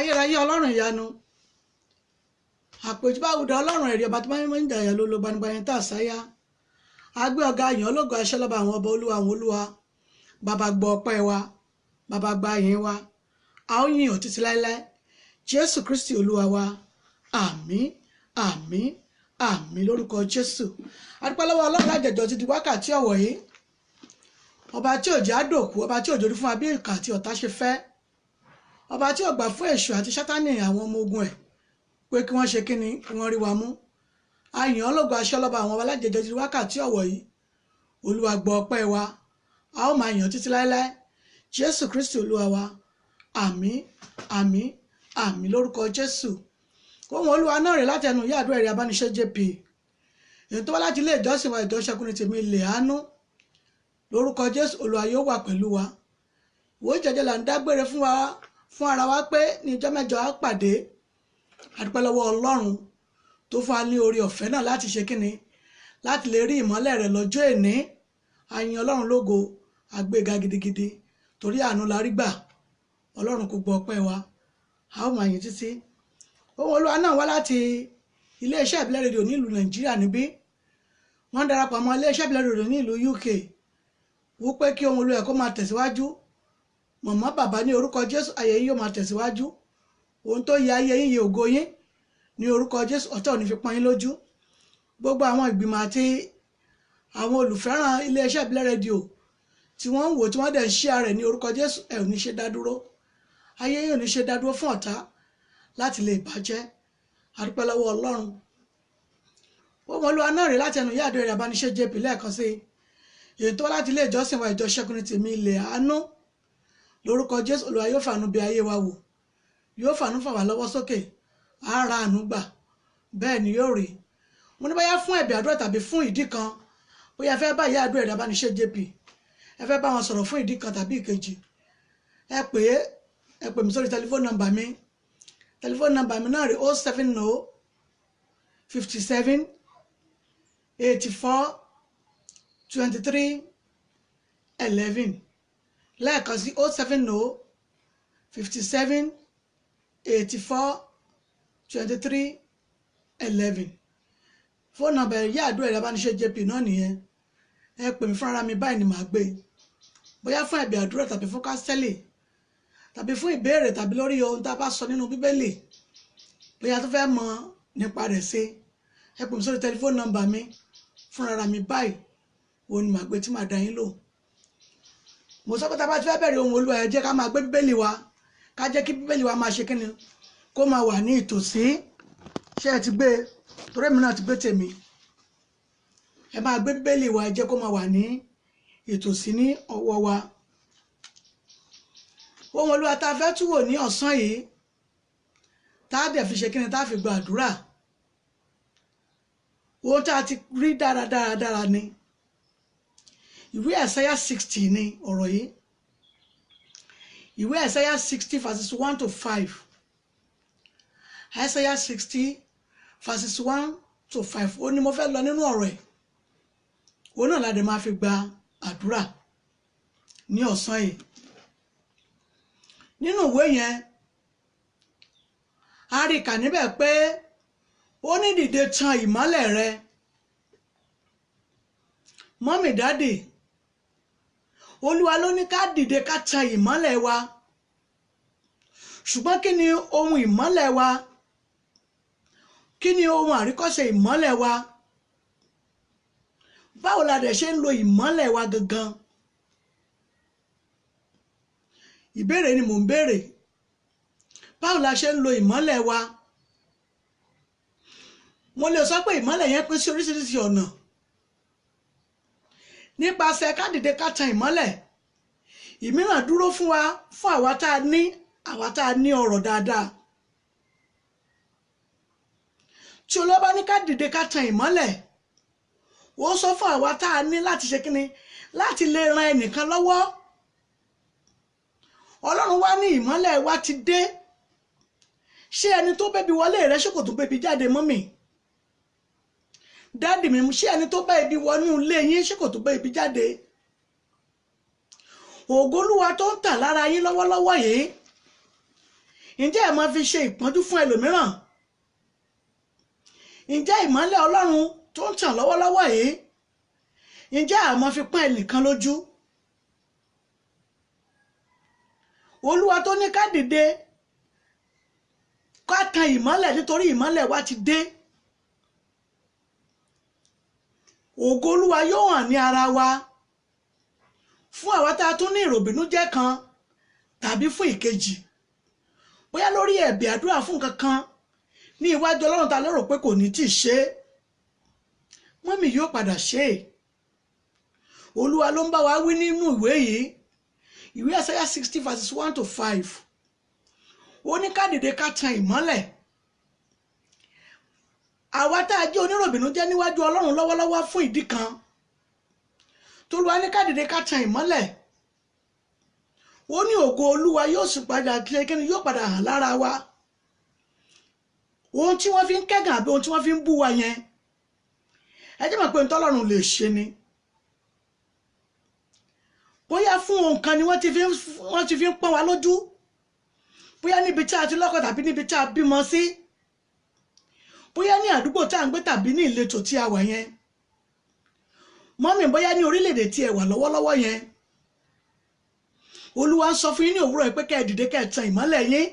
ayérayé ọlọ́run ìyanu àpèjúbáwùdà ọlọ́run ẹ̀rí ọba tó máa ń jàyà ló lo gbanigbani tá a sáyà agbé ọ̀gá àyàn ológo aṣẹ́ lọ́ba àwọn ọba olúwa àwọn olúwa bàbá gbọ́ ọpẹ́ wa bàbá gba àyìn wa a ó yìn ọ́ títí láéláé jésù kristi olúwa wa àmín àmín àmín lórúkọ jésù adúpẹ́ lọ́wọ́ ọlọ́run àjẹjọ ti di wákàtí ọ̀wọ̀ yìí ọba tí òjò àdòkú ọba tí òjò rí fún abí ìkà àti ọ̀tá ṣe fẹ́ ọba tí ò gbà fún èṣù àti sátánì àwọn ọmọ ogun ẹ̀ pé kí wọ́n ṣe kíni kí wọ́n rí wa mú àyàn ológo aṣẹ́ lọ́ba àwọn ọba alájẹjọ ti di wákàtí ọ̀wọ̀ yìí olúwa gbọ́ ọpẹ́ wa a ó máa yàn títí láéláé jésù kristi olúwa wa àmín àmín àmín lórúkọ jésù ohun olúwa náà rè láti ẹnu ìyá àdúrà èrè abániṣẹ́ jp èyí tó wá láti ilé ìjọsìn wa ìjọsẹkùnrin tèmi ilẹ̀ àánú lórúkọ jésù olúwa yóò wà pẹ̀lú wa ìwé ìjẹjẹ là ń dágbére fún ara wa pé ní ìjọ mẹ́jọ á pàdé àdúpẹ́ lọ́wọ́ ọlọ́run tó fún wa ní oore ọ̀fẹ́ náà láti ṣe kíni láti lè rí ìmọ́lẹ̀ rẹ̀ lọ́jọ́ èní àyìn ọlọ́run lógo àgbéga gidigidi torí àánú la rí gbà ọlọ́run kò gbọ́ ọpẹ́ wa a ó máa yìn títí ohun olúwa náà wá láti iléeṣẹ́ ìbílẹ̀ rédíò nílùú nàìjíríà níbí wọ́n darapọ̀ mọ́ iléeṣẹ́ ìbílẹ̀ rédíò nílùú uk wípé kí ohun olúwa kó máa tẹ̀síwájú màmá bàbá ní orúkọ jésù ayé yín yóò máa tẹ̀síwájú ohun tó yẹ ayé yín yẹ ògo yín ní orúkọ jésù ọ̀tá ò ní fi pọ́n yín lójú gbogbo àwọn ìgbìmọ̀ àti àwọn olùfẹ́ràn iléeṣẹ́ ìbílẹ̀ rédíò tí wọ́n ń wò tí wọ́n dẹ̀ ń share rẹ̀ ní orúkọ jésù ẹ̀ ò ní ṣe dádúró ayé yín ò ní ṣe dádúró fún ọ̀tá láti lè bàjẹ́ àdúpẹ́ lọ́wọ́ ọlọ́run ohun olúwa náà rè láti ẹnu ìyá àdúrà èrè abániṣẹ́ jp lẹ́ẹ̀kan sí èyí tó wá láti ilé ìjọsìn wa ìjọ ṣẹ́gun tèmi ilẹ̀ àánú lórúkọ jésù olúwa yóò fàánú bí ayé wa wò yóò fàánú fà wá lọ́wọ́ sókè àárá àánú gbà bẹ́ẹ̀ ni yóò rí mo ní bóyá fún ẹ̀bẹ̀ àdúrà tàbí fún ìdí kan bóyá fẹ́ bá ìyá àdúrà èrè abániṣẹ́ jp ẹ fẹ́ bá wọn sọ̀rọ̀ fún ìdí kan tàbí ìkejì ẹ pè mí sórí tẹlifóònù nọ́mbà mi náà rí 070 57 84 23 11 lẹ́ẹ̀kan sí 070 57 84 23 11 fóònù nọ́mbà ìyá àdúrà èrè abániṣẹ́ jp náà nìyẹn ẹ pè mí fúnra mi báyìí ni màá gbé bóyá fún ẹ̀bẹ̀ àdúrà tàbí fún kásítẹ́lì tàbí fún ìbéèrè tàbí lórí ohun tá a bá sọ nínú bíbélì bóyá tó fẹ́ mọ̀ nípa rẹ̀ ṣe ẹ pè mí sórí tẹlifóònù nọ́mbà mi fúnra mi báyìí òun ni màá gbé tí màá dá yín lò mo sọ pé tá a bá ti fẹ́ bẹ̀rẹ̀ ohun olúwa ẹ jẹ́ ká máa gbé bíbélì wa ká jẹ́ kí bíbélì wa máa ṣe kíni kó máa wà ní ìtòsí ṣé ẹ ti gbé torí èmi náà ti gbé tèmi ẹ máa gbé bíbélì wa ẹ jẹ́ kó máa wà ní ìtòsí ní ọwọ́ wa ohun olúwa tá a fẹ́ túwò ní ọ̀sán yìí tá a dẹ̀ fi ṣe kíni tá a fi gba àdúrà ohun tá a ti rí dáradára ni ìwé ẹ̀sáyà 60 ni ọ̀rọ̀ yìí ìwé ẹ̀sáyà 60 verses 1 to 5 ẹ̀sáyà 60 verses 1 to 5 ó ní mo fẹ́ lọ nínú ọ̀rọ̀ ẹ̀ òun náà la dẹ̀ máa fi gba àdúrà ní ọ̀sán yìí nínú ìwé yẹn a rí kà níbẹ̀ pé ó ní dìde tan ìmọ́lẹ̀ rẹ mọ́mì dádì olúwa ló ní ká dìde ká tan ìmọ́lẹ̀ wa ṣùgbọ́n kí ni ohun ìmọ́lẹ̀ wa kí ni ohun àríkọ́ṣe ìmọ́lẹ̀ wa báwo la dẹ̀ ṣe ń lo ìmọ́lẹ̀ wa gangan ìbéèrè ni mò ń béèrè báwo la ṣe ń lo ìmọ́lẹ̀ wa mo lè sọ pé ìmọ́lẹ̀ yẹn pín sí oríṣiríṣi ọ̀nà nípasẹ̀ ká dìde ká tan ìmọ́lẹ̀ ìmíràn dúró fún wa fún àwa tá a ní ọrọ̀ dáadáa tí olóbá ní ká dìde ká tan ìmọ́lẹ̀ ó sọ fún àwa tá a ní láti ṣe kíni láti lè ran ẹnìkan lọ́wọ́ ọlọ́run wá ní ìmọ́lẹ̀ wa ti dé ṣé ẹni tó bẹ́bi wọlé rẹ ṣé kò tó bẹ́bi jáde mọ́mì dáàdì mi ṣé ẹni tó bá ibi wọnú ilé yín ṣé kò tó bá ibi jáde ògo Olúwa tó ń tàn lára yín lọ́wọ́lọ́wọ́ yìí ǹjẹ́ ẹ máa fi ṣe ìpọ́njú fún ẹlòmíràn? ǹjẹ́ ìmọ́lẹ̀ Ọlọ́run tó ń tàn lọ́wọ́lọ́wọ́ yìí, ǹjẹ́ a máa fi pọ́n ẹnìkan lójú? Olúwa tó ní ká dìde ká tan ìmọ́lẹ̀ nítorí ìmọ́lẹ̀ wa ti dé. Ògo Olúwa yóò hàn ní ara wa fún àwa tá a tún ní ìròbìnújẹ́ kan tàbí fún ìkejì, bóyá lórí ẹ̀bẹ̀ àdúrà fún nǹkan kan ní iwájú Ọlọ́run ta lérò pé kò ní tí ì ṣe é, mọ́mì yóò padà ṣe é. Olúwa ló ń bá wa wí nínú ìwé yìí, ìwé Àìsáyà 60 verses 1 to 5. Ó ní ká dìde ká tan ìmọ́lẹ̀. Àwa tá a jẹ́ oníròbìnújẹ́ níwájú Ọlọ́run lọ́wọ́lọ́wọ́ fún ìdí kan, t'Olúwa ní ká dìde ká tan ìmọ́lẹ̀. Ó ní ògo Olúwa yóò sì padà kíni yóò padà hàn lára wa. Ohun tí wọ́n fi ń kẹ́gàn àbí ohun tí wọ́n fi ń bú wa yẹn, ẹ jẹ́ mọ̀ pé ntọ́lọ́run lè ṣe ni. Bóyá fún ohun kan ni wọ́n ti fi ń pọ́n wa lójú, bóyá níbi tí a ti lọ́kọ tàbí níbi tí a bímọ sí, bóyá ní àdúgbò tí a ń gbé tàbí ní ìletò tí a wà yẹn, mọ́mì bóyá ní orílẹ̀-èdè tí ẹ wà lọ́wọ́lọ́wọ́ yẹn. Olúwa ń sọ fún yín ní òwúrọ̀ yìí pé kẹ́ ẹ dìde kẹ́ ẹ tan ìmọ́lẹ̀ yín,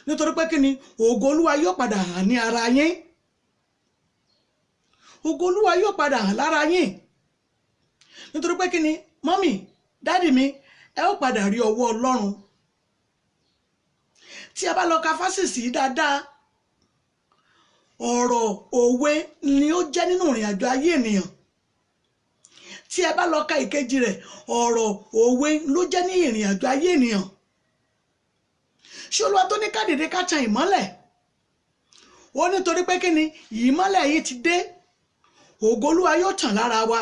nítorí pé kí ni ògo Olúwa yóò padà hàn ní ara yín. Ògo Olúwa yóò padà hàn lára yín, nítorí pé kí ni mọ́mì dádì mi, ẹ ó padà rí ọwọ́ Ọlọ́run. Tí a bá lọ ka fásìsì dáadáa, ọ̀rọ̀ òwe ni ó jẹ́ nínú ìrìn àjò ayé ènìyàn. Tí ẹ bá lọ ka ìkejì rẹ̀, ọ̀rọ̀ òwe ló jẹ́ ní ìrìn àjò ayé ènìyàn. Ṣé Olúwa tó ní ká dìde ká tan ìmọ́lẹ̀, ó nítorí pé kí ni ìmọ́lẹ̀ yìí ti dé, ògo Olúwa yóò tàn lára wa.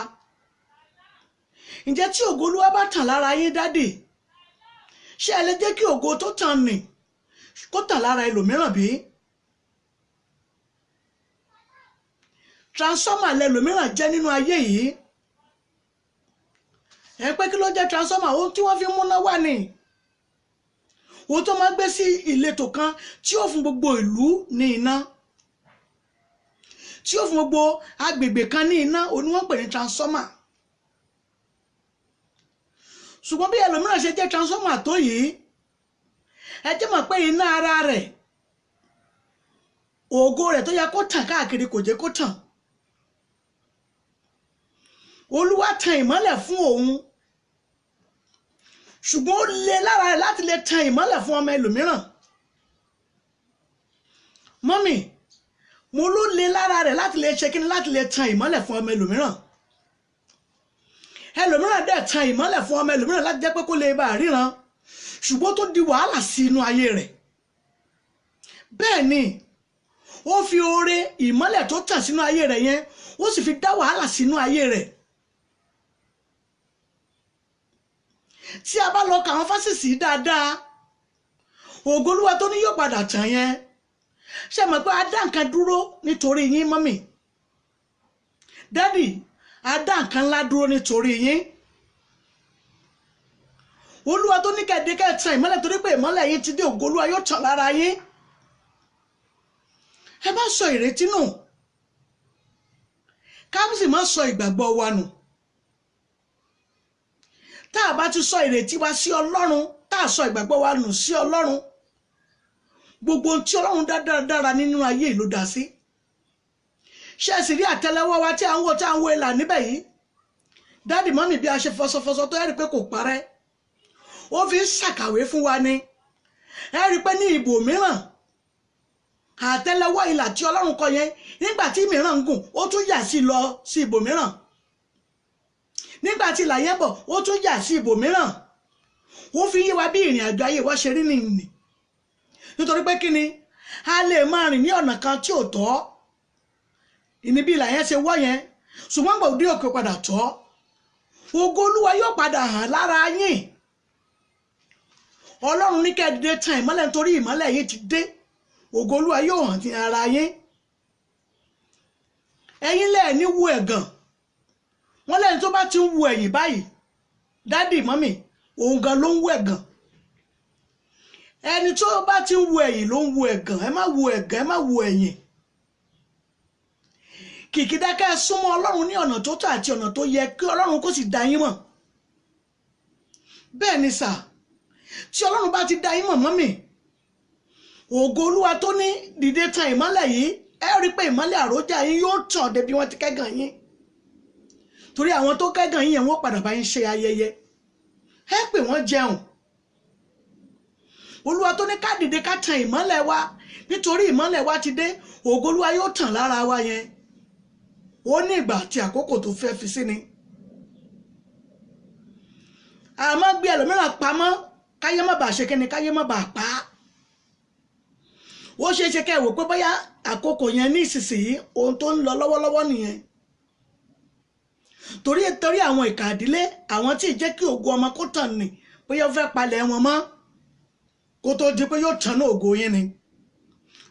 Ǹjẹ́ tí ògo Olúwa bá tàn lára yín dádì, ṣé ẹ lè jẹ́ kí ògo tó tàn nì kó tàn lára ẹlòmíràn bí? Transformer lẹlòmíràn jẹ́ nínú ayé yìí. Ẹ pé kí ló jẹ́ transformer? Ohun tí wọ́n fi múná wà ní, ohun tó máa gbé sí ìletò kan tí ó fún gbogbo ìlú ní iná, tí ó fún gbogbo agbègbè kan ní iná, òun ni wọ́n pè ní transformer. Ṣùgbọ́n bí ẹlòmíràn ṣe jẹ́ transformer tó yìí, ẹ jẹ́ mọ̀ pé iná ara rẹ̀, ògo rẹ̀ tó yẹ kó tàn káàkiri kò jẹ́ kó tàn. Olúwa tan ìmọ́lẹ̀ fún òun, ṣùgbọ́n ó lè lára rẹ̀ láti lè tan ìmọ́lẹ̀ fún ọmọ ẹlòmíràn. Mọ́mì, mo ló lè lára rẹ̀ láti lè ṣe kíni, láti lè tan ìmọ́lẹ̀ fún ọmọ ẹlòmíràn. Ẹlòmíràn dẹ̀ tan ìmọ́lẹ̀ fún ọmọ ẹlòmíràn láti jẹ́ pé kó lè bá ríran, ṣùgbọ́n tó di wàhálà sí inú ayé rẹ̀. Bẹ́ẹ̀ ni, ó fi oore ìmọ́lẹ̀ tó tàn sínú ayé rẹ̀ yẹn, ó sì fi dá wàhálà sínú ayé rẹ̀. Tí a bá lọ ka àwọn fásìsì dáadáa, ògo Olúwa tó ní yóò padà tàn yẹn, ṣé mọ̀ pé a dá nǹkan dúró nítorí yín mọ́mì? Dádì, a dá nǹkan ńlá dúró nítorí yín. Olúwa tó ní kẹ́ẹ̀dé kẹ́ẹ̀ tan ìmọ́lẹ̀ torí pé ìmọ́lẹ̀ yín ti dé, ògo Olúwa yóò tàn lára yín. Ẹ má sọ ìrètí nù, ká sì má sọ ìgbàgbọ́ wa nù. Tá a bá ti sọ ìrètí wa sí Ọlọ́run, tá a sọ ìgbàgbọ́ wa nù sí Ọlọ́run, gbogbo ohun tí Ọlọ́run dá dáradára nínú ayé ló dá sí. Ṣé ẹ sì rí àtẹ́lẹwọ́ wa tí à ń wo ìlà níbẹ̀ yìí? Dádì mọ́mì, bí a ṣe fọsọfọsọ tó ẹ rí pé kò parẹ́, ó fi ń ṣàkàwé fún wa ni. Ẹ rí pé ní ibò mìíràn, àtẹ́lẹwọ́ ìlà tí Ọlọ́run kọ yẹn, nígbà tí mìíràn ń gùn, ó tún yà sí lọ sí ibò mìíràn. Nígbà tí ìlà yẹn bọ̀, ó tún yà sí ibò mìíràn. Ó fi yé wa bí ìrìn àjò ayé wa ṣe rí nìyí. Nítorí pé kí ni, a lè máa rìn ní ọ̀nà kan tí ò tọ́, ìníbi ìlà yẹn ṣe wọ́ yẹn, ṣùgbọ́n gbà òde òkè padà tọ́. Ògo Olúwa yóò padà hàn lára yín. Ọlọ́run ní kẹ́ ẹ dìde tan ìmọ́lẹ̀ nítorí ìmọ́lẹ̀ yín ti dé, ògo Olúwa yóò hàn ní ara yín. Ẹ̀yin lẹ́ẹ̀ ní wo ẹ̀gàn, wọ́n lẹ́ni tó bá ti ń wo ẹ̀yìn báyìí, dádì mọ́mì, òun gan ló ń wo ẹ̀gàn. ẹni tó bá ti ń wo ẹ̀yìn ló ń wo ẹ̀gàn. Ẹ má wo ẹ̀gàn, ẹ má wo ẹ̀yìn. Kìkìdá ká ẹ súnmọ́ Ọlọ́run ní ọ̀nà tó tọ́ àti ọ̀nà tó yẹ kí Ọlọ́run kó sì dá yín mọ̀. Bẹ́ẹ̀ ni sà, tí Ọlọ́run bá ti dá yín mọ̀ mọ́mì, ògo Olúwa tó ní dìde tan ìmọ́lẹ̀ yìí, ẹ rí pé ìmọ́lẹ̀ àròjà yín yóò tàn débi wọ́n ti kẹ́gàn yín. Torí àwọn tó kẹ́gàn yín yẹn wọ́n padà bá yín ṣe ayẹyẹ. Ẹ pè wọ́n jẹun. Olúwa tó ní ká dìde ká tan ìmọ́lẹ̀ wa, nítorí ìmọ́lẹ̀ wa ti dé, ògo Olúwa yóò tàn lára wa yẹn. Ó ní ìgbà àti àkókò tó fẹ́ fi sí ni. Àmọ́ gbé ẹlòmíràn pamọ́ káyé má bàa ṣe kíni, káyé má bàa pa á. Ó ṣeé ṣe kẹ́ wò pé bóyá àkókò yẹn ní ìsinsìnyí ohun tó ń lọ lọ́wọ́lọ́wọ́ nìyẹn. Torí àwọn ìkà ìdílé, àwọn tí ì jẹ́ kí ògo ọmọ kó tàn ní, bóyá ó fẹ́ palẹ̀ wọn mọ́ kó tó di pé yóò tàn ní ògo yín ni.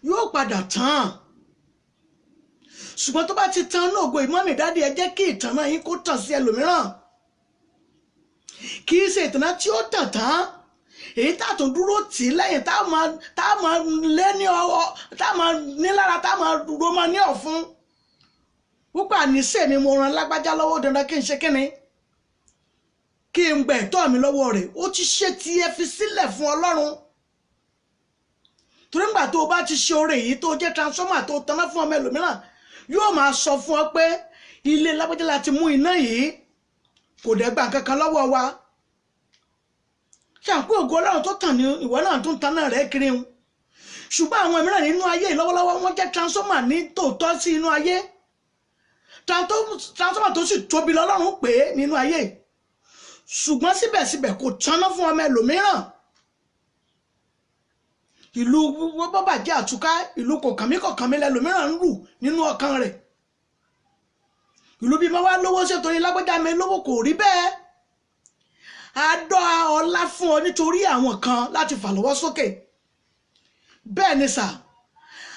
Yóò padà tàn. Ṣùgbọ́n tó bá ti tàn ní ògo ìmọ̀mí dáàdì, ẹ jẹ́ kí ìtàn náà yín kó tàn sí ẹlòmíràn. Kì í ṣe ìtàn náà tí ó tàn tán, èyí tá tún dúró tì í lẹ́yìn tá máa lé ní ọwọ́, tá máa ní lára, tá máa dúró máa ní ọ̀fun. Púpọ̀ àníṣe mi mo ran lágbájá lọ́wọ́, dandan kí n ṣe kíni, kí n gbẹ̀ tọ́ mi lọ́wọ́ rẹ̀. Ó ti ṣe tí ẹ fi sílẹ̀ fún Ọlọ́run. Torí nígbà tó o bá ti ṣe oore yìí tó jẹ́ transformer tó taná fún ọmọ ẹlòmíràn, yóò máa sọ fún ọ pé ilé lágbájá láti mú iná yìí, kò dẹ̀ gbà kankan lọ́wọ́ wa. Ṣàǹpé ògo Ọlọ́run tó tàn ní ìwọ náà tún taná rẹ̀ kiri ń. Ṣùgbọ́n àwọn mìíràn nínú ayé lọ́wọ́lọ́wọ́ wọ́n jẹ́ transformer ní tòótọ́ sí inú ayé. Transformer tó sì tóbi lọ́lọ́run pé nínú ayé. Ṣùgbọ́n síbẹ̀síbẹ̀ kò taná fún ọmọ ẹlòmíràn. Ìlú bọ́bàjẹ́ àtúká, ìlú kọ̀kànmí lẹ́lòmíràn ń rù nínú ọkàn rẹ̀. Ìlú bí máa wá lówó ṣe torí lágbájá mi lówó, kò rí bẹ́ẹ̀. A dọ́ ọlá fún ọ nítorí àwọn kan láti fà lọ́wọ́ sókè. Bẹ́ẹ̀ ni sà,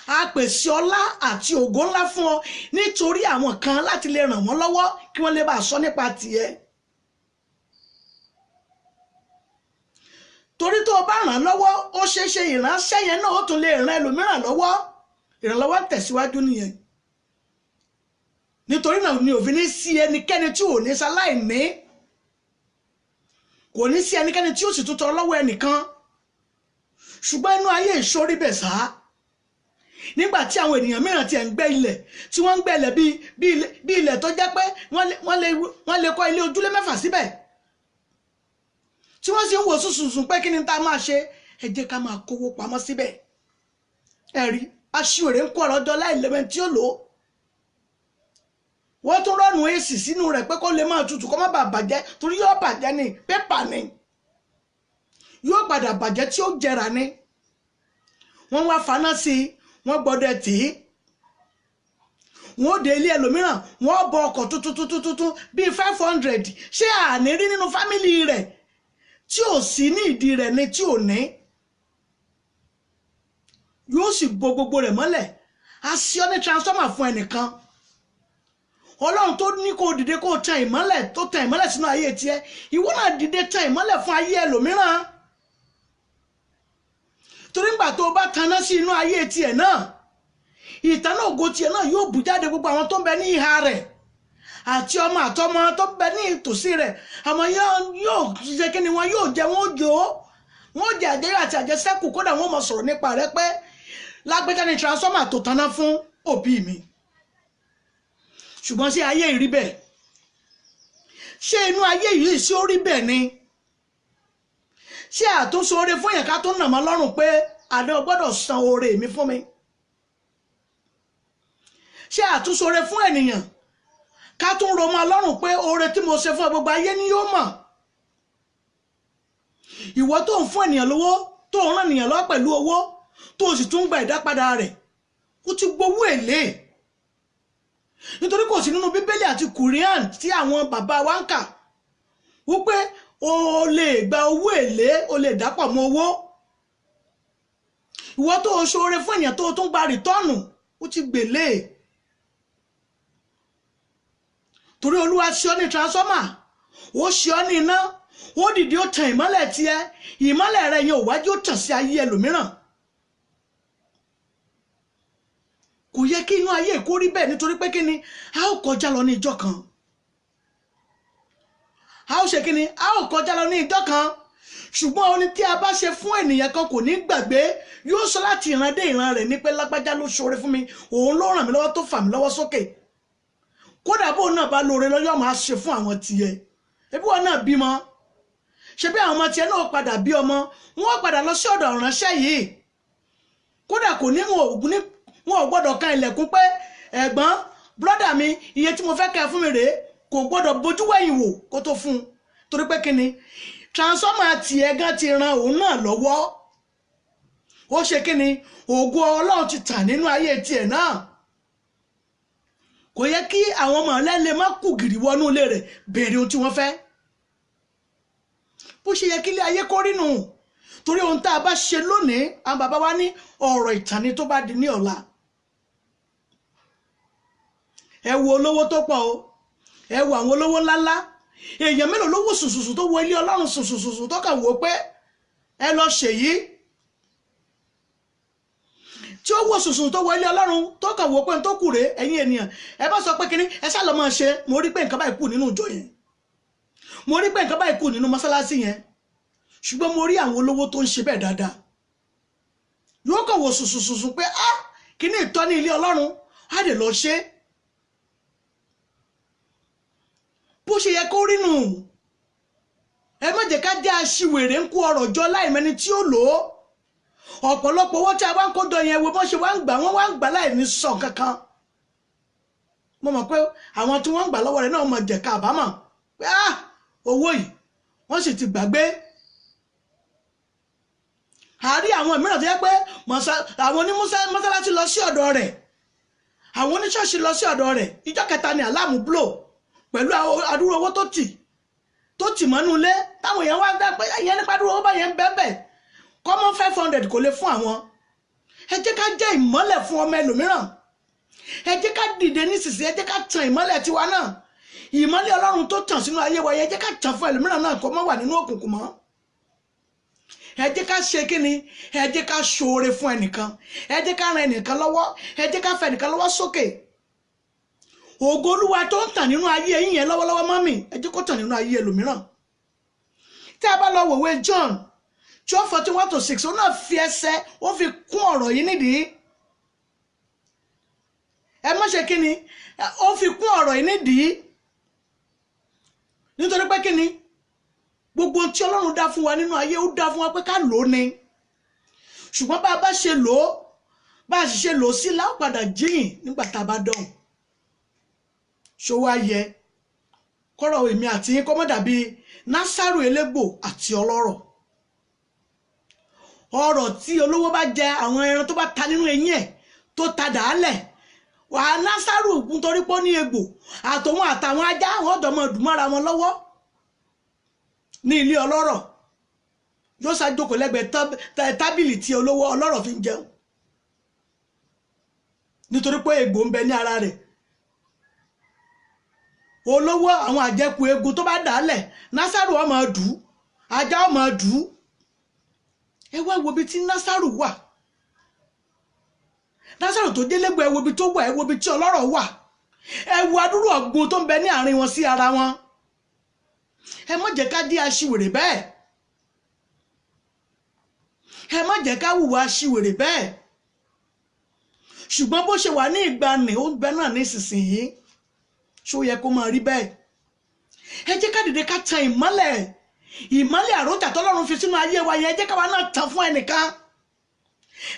a pèsè ọlá àti ògo ńlá fún ọ nítorí àwọn kan láti lè ràn wọ́n lọ́wọ́ kí wọ́n lè bá sọ nípa tìẹ. Torí tó o bá ràn lọ́wọ́, ó ṣeé ṣe ìránṣẹ́ yẹn náà ó tún lè ràn ẹlòmíràn lọ́wọ́. Ìrànlọ́wọ́ tẹ̀síwájú nìyẹn. Nítorí náà ni òfin ní sí ẹnikẹ́ni tí ò ní ṣaláìní. Kò ní sí ẹnikẹ́ni tí ó sì tún tọrọ lọ́wọ́ ẹnìkan. Ṣùgbọ́n inú ayé ìṣorí bẹ̀ sá. Nígbà tí àwọn ènìyàn mìíràn ti ẹ̀ ń gbẹ́ ilẹ̀, tí wọ́n ń gbẹ́ ilẹ̀ bí ilẹ̀ tó jẹ́ pé wọ́n lè kọ́ ilé ojúlé 6 síbẹ̀. Tí wọ́n sì ń wò sùsùsùn pé kí ni tá máa ṣe, ẹ jẹ́ ká máa kówó pamọ́ síbẹ̀. Ẹ̀rí aṣiwèrè ń kó ọ̀rọ̀ jọ láìlẹ́mẹ̀ tí ó lò ó. Wọ́n tún rọ́ọ̀nù èsì sínú rẹ̀ pé kó lè máa tutù kó má bàa bàjẹ́, torí yóò bàjẹ́ ní pépà ni. Yóò padà bàjẹ́ tí ó jẹrà ni. Wọ́n wá faná sí i, wọ́n gbọ́dọ̀ tì í. Wọ́n dé ilé ẹlòmíràn, wọ́n bọ ọkọ̀ tuntun bíi 500. Ṣé àní rí nínú fámìlì rẹ̀ tí ò sí ní ìdí rẹ̀ ni tí ò ní? Yóò sì bo gbogbo rẹ̀ mọ́lẹ̀. A sí ọ ní transformer fún ẹnìkan. Ọlọ́run tó ní kó dìde kó tan ìmọ́lẹ̀, tó tan ìmọ́lẹ̀ sínú ayé tiẹ̀, ìwọ náà dìde tan ìmọ́lẹ̀ fún ayé ẹlòmíràn. Torí nígbà tó bá taná sí inú ayé tiẹ̀ náà, ìtànà ògo tiẹ̀ náà yóò bù jáde gbogbo àwọn tó ń bẹ ní ìhà rẹ̀ àti ọmọ àtọmọ tó ń bẹ ní ìtòsí rẹ̀. Àwọn yóò ṣe kí ni wọn yóò jẹ, wọn jẹ àjẹyọ àti àjẹsẹ́kù, kódà wọn mọ sọ̀rọ̀ nípa rẹ̀ pé lágbẹ́jà ní transformer tó taná fún òbí mi. Ṣùgbọ́n ṣé ayé yìí rí bẹ́ẹ̀? Ṣé inú ayé yìí sí ó rí bẹ́ẹ̀ ni? Ṣé àtúnṣe oore fún yẹn ká tó nà mọ́ lọ́rùn pé àdé o gbọ́dọ̀ san oore mi fún mi? Ṣé àtúnṣe oore fún ènìyàn ká tún ro mọ́ lọ́rùn pé oore tí mo ṣe fún gbogbo ayé ni yóò mọ̀? Ìwọ tó ń fún ènìyàn lówó, tó ń ràn ènìyàn lọ́wọ́ pẹ̀lú owó, tó sì tún gba ìdápadà rẹ̀, ó ti gbowó èlé. Nítorí kò sí nínú Bíbélì àti Kùránì tí àwọn bàbá wa ń kà wípé o lè gba owó èlé, o lè dápọ̀ mọ́ owó. Ìwọ tó o ṣoore fún ènìyàn tó tún gba rìtọ́ọ̀nù, ó ti gbèlé. Torí Olúwa ṣe ọ́ ní transformer, ó ṣe ọ́ ní iná, ó dìde ó tan ìmọ́lẹ̀ tiẹ̀, ìmọ́lẹ̀ rẹ yẹn ò wájú ó tàn sí ayé ẹlòmíràn. kò yẹ kí inú ayé kó rí bẹ́ẹ̀, nítorí pé kí ni a ó kọjá lọ ní ìjọ́ kan, a ó ṣe kí ni a ó kọjá lọ ní ìjọ́ kan. ṣùgbọ́n ó ní tí a bá ṣe fún ènìyàn kan kò ní gbàgbé, yóò sọ láti ìran dé ìran rẹ̀ ní pé lágbájá ló ṣoore fún mi, òun ló ràn mí lọ́wọ́ tó fà mí lọ́wọ́ sókè. kódà bó náà bá lóore lọ́yọ́ máa ṣe fún àwọn tiẹ̀, ẹbí wọn náà bímọ, ṣe bí àwọn ọmọ tiẹ̀ náà padà bí ọmọ, wọn padà lọ sí ọ̀dọ̀ ìránṣẹ́ yìí. kódà kò ní wọn ò gbọ́dọ̀ kan ilẹ̀kùn pé ẹ̀gbọ́n brọ́dà mi iye tí mo fẹ́ kẹ́ fún mi rèé, kò gbọ́dọ̀ bójú wẹ̀yìn wò kó tó fún un, torí pé kíni transformer tiẹ̀ gan ti ran òun náà lọ́wọ́. ó ṣe kíni ògo Ọlọ́run ti tàn nínú ayé tiẹ̀ náà. kò yẹ kí àwọn ọmọ ọlẹ́lẹ̀ má kù gìrì wọnú ilé rẹ̀ béèrè ohun tí wọ́n fẹ́. bó ṣe yẹ kí ilé ayé kó rí nù, torí ohun tá a bá ṣe lónìí àwọn bàbá wa ní ọ̀rọ̀ ìtàn ni tó bá di ní ọ̀la. ẹ wo olówó tó pọ̀ o, ẹ wo àwọn olówó ńláńlá, èèyàn mélòó ló wò sùsùsù tó wọ ilé Ọlọ́run sùsùsù tó kà wò pé ẹ lọ ṣèyí, tí ó wò sùsùsù tó wọ ilé Ọlọ́run tó kà wò pé n tó kù rèé. ẹ̀yin ènìyàn ẹ bá sọ pé kíní ẹ sá lọ máa ṣe, mo rí pé nǹkan báyìí kù nínú ìjọ yẹn, mo rí pé nǹkan báyìí kù nínú mọ́sálásí yẹn, ṣùgbọ́n mo rí àwọn olówó tó ń ṣe bẹ́ẹ̀ dáadáa. yóò kàn wò sùsùsù pé kíní ìtọ́ ní ilé Ọlọ́run á lè lọ ṣe. bó ṣe yẹ kó rí nù. ẹ má jẹ́ ká jẹ́ aṣiwèrè ń kó ọrọ̀ jọ láì mẹ́ni tí ó lò ó. ọ̀pọ̀lọpọ̀ owó tí a wá ń kó jọ yẹn wo bọ́n ṣe wá ń gbà wọ́n wá ń gbà láì ní sàn kankan. mo mọ̀ pé àwọn tí wọ́n ń gbà lọ́wọ́ rẹ̀ náà mọ̀ jẹ̀ka àbámọ̀ pé owó yìí wọ́n sì ti gbàgbé. àárí àwọn mìíràn tó yẹ pé àwọn onímọ́sálásí lọ sí ọ̀dọ̀ rẹ̀, àwọn oníṣọ́ọ̀ṣì lọ sí ọ̀dọ̀ rẹ̀, ìjọ kẹta ni aláàmú blow pẹ̀lú àdúró owó tó tì mọ́nú ilé, táwọn èèyàn wá gbà pé ẹ̀yẹn nípa àdúró owó báyẹn ń bẹ́ẹ̀ kọ́mọ́ 500 kò lè fún àwọn. ẹ jẹ́ ká jẹ́ ìmọ́lẹ̀ fún ọmọ ẹlòmíràn, ẹ jẹ́ ká dìde nísinsìnyí, ẹ jẹ́ ká tan ìmọ́lẹ̀ tiwa náà, ìmọ́lẹ̀ Ọlọ́run tó tàn sínú ayé wa yẹn, ẹ jẹ́ ká tàn fún ẹlòmíràn náà kó má wà nínú òkùnkùn mọ́. ẹ jẹ́ ká ṣe kíni, ẹ jẹ́ ká ṣoore fún ẹnìkan, ẹ jẹ́ ká ran ẹnìkan lọ́wọ́, ẹ jẹ́ ká fẹ́ ẹnìkan lọ́wọ́ sókè. ògo Olúwa tó ń tàn nínú ayé yín yẹn lọ́wọ́lọ́wọ́ mọ́mì, ẹ jẹ́ kó tàn nínú ayé ẹlòmíràn. tí a bá lọ wòwe John 12:41-6, ó náà fi ẹsẹ̀ ó fi kún ọ̀rọ̀ yìí nídìí. ẹ má ṣe kíni, ó fi kún ọ̀rọ̀ yìí nídìí, nítorí pé kíni gbogbo tí Ọlọ́run dá fún wa nínú ayé ó dá fún wa pé ká lò ó ni. ṣùgbọ́n bá a bá ṣe lò ó, bá a sì ṣe lò ó sí láò padà jíyìn nígbà tá a bá dán. ṣó wá yẹ kọ́rọ̀ èmi àti yín kọ́ mọ́ dàbí Násárù elégbò àti ọlọ́rọ̀. ọrọ̀ tí olówó bá jẹ àwọn ẹran tó bá ta nínú eyín ẹ̀ tó ta dàálẹ̀, wà á Násárù nítorí pé ó ní egbò àtòun àtàwọn ajá àwọn ọ̀dọ́ mọ̀ dùnmọ́ra wọn lọ́wọ́ ní ilé ọlọ́rọ̀, yóò ṣàjókòó lẹ́gbẹ̀ẹ́ tábìlì tí olówó ọlọ́rọ̀ fi ń jẹun, nítorí pé egbò ń bẹ ní ara rẹ̀. olówó àwọn àjẹkù egun tó bá dàálẹ̀, Násárù ó máa dù ú, ajá ó máa dù ú. ẹ wá wo ibi tí Násárù wà, Násárù tó délẹ́gbò ẹ wo ibi tó wà, ẹ wo ibi tí ọlọ́rọ̀ wà, ẹ wo adúrú ọ̀gbun tó ń bẹ ní àárín wọn sí ara wọn. ẹ má jẹ́ ká di aṣiwèrè bẹ́ẹ̀, ẹ má jẹ́ ká hùwà aṣiwèrè bẹ́ẹ̀. ṣùgbọ́n bó ṣe wà ní ìgbàanì ó ń bẹ náà nísinsìnyí, ṣó yẹ kó máa rí bẹ́ẹ̀. ẹ jẹ́ ká dìde ká tan ìmọ́lẹ̀ àròjà tọ́lọ́run fi sínú ayé wa yẹn, ẹ jẹ́ káwa náà tàn fún ẹnìkan.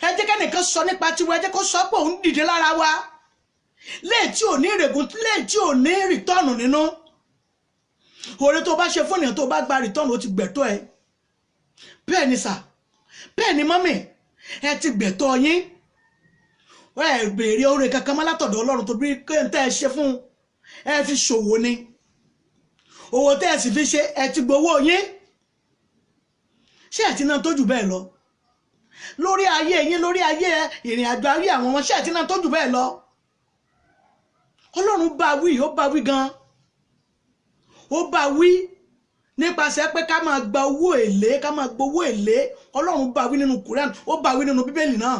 ẹ jẹ́ kẹ́nìkan sọ nípa tiwa, ẹ jẹ́ kó sọ pé òun dìde lára wa, léè tí ò ní ìrègùn, léè tí ò ní rìtọ́ọ̀nù nínú. oore tó bá ṣe fún ènìyàn tó bá gba rìtọ́ọ̀nù ó ti gbẹ̀tọ́ ẹ. bẹ́ẹ̀ ni sà, bẹ́ẹ̀ ni mọ́mì, ẹ ti gbẹ̀tọ́ yín. ẹ béèrè oore kankan mọ́ látọ̀dọ̀ Ọlọ́run tó bí tẹ́ ẹ ṣe fún ẹ fi ṣòwò ni. owó tẹ́ ẹ sì fi ṣe ẹ ti gbowó yín. ṣé ẹ ti náà tó jù bẹ́ẹ̀ lọ lórí ayé yín, lórí ayé ìrìn àjò ayé àwọn ọmọ? ṣé ẹ ti náà tó jù bẹ́ẹ̀ lọ? Ọlọ́run bá wí, ó bá wí gan, ó bá wí nípasẹ̀ pé ká máa gba owó èlé, ká máa gbowó èlé. Ọlọ́run bá wí nínú Quran, ó bá wí nínú Bíbélì náà.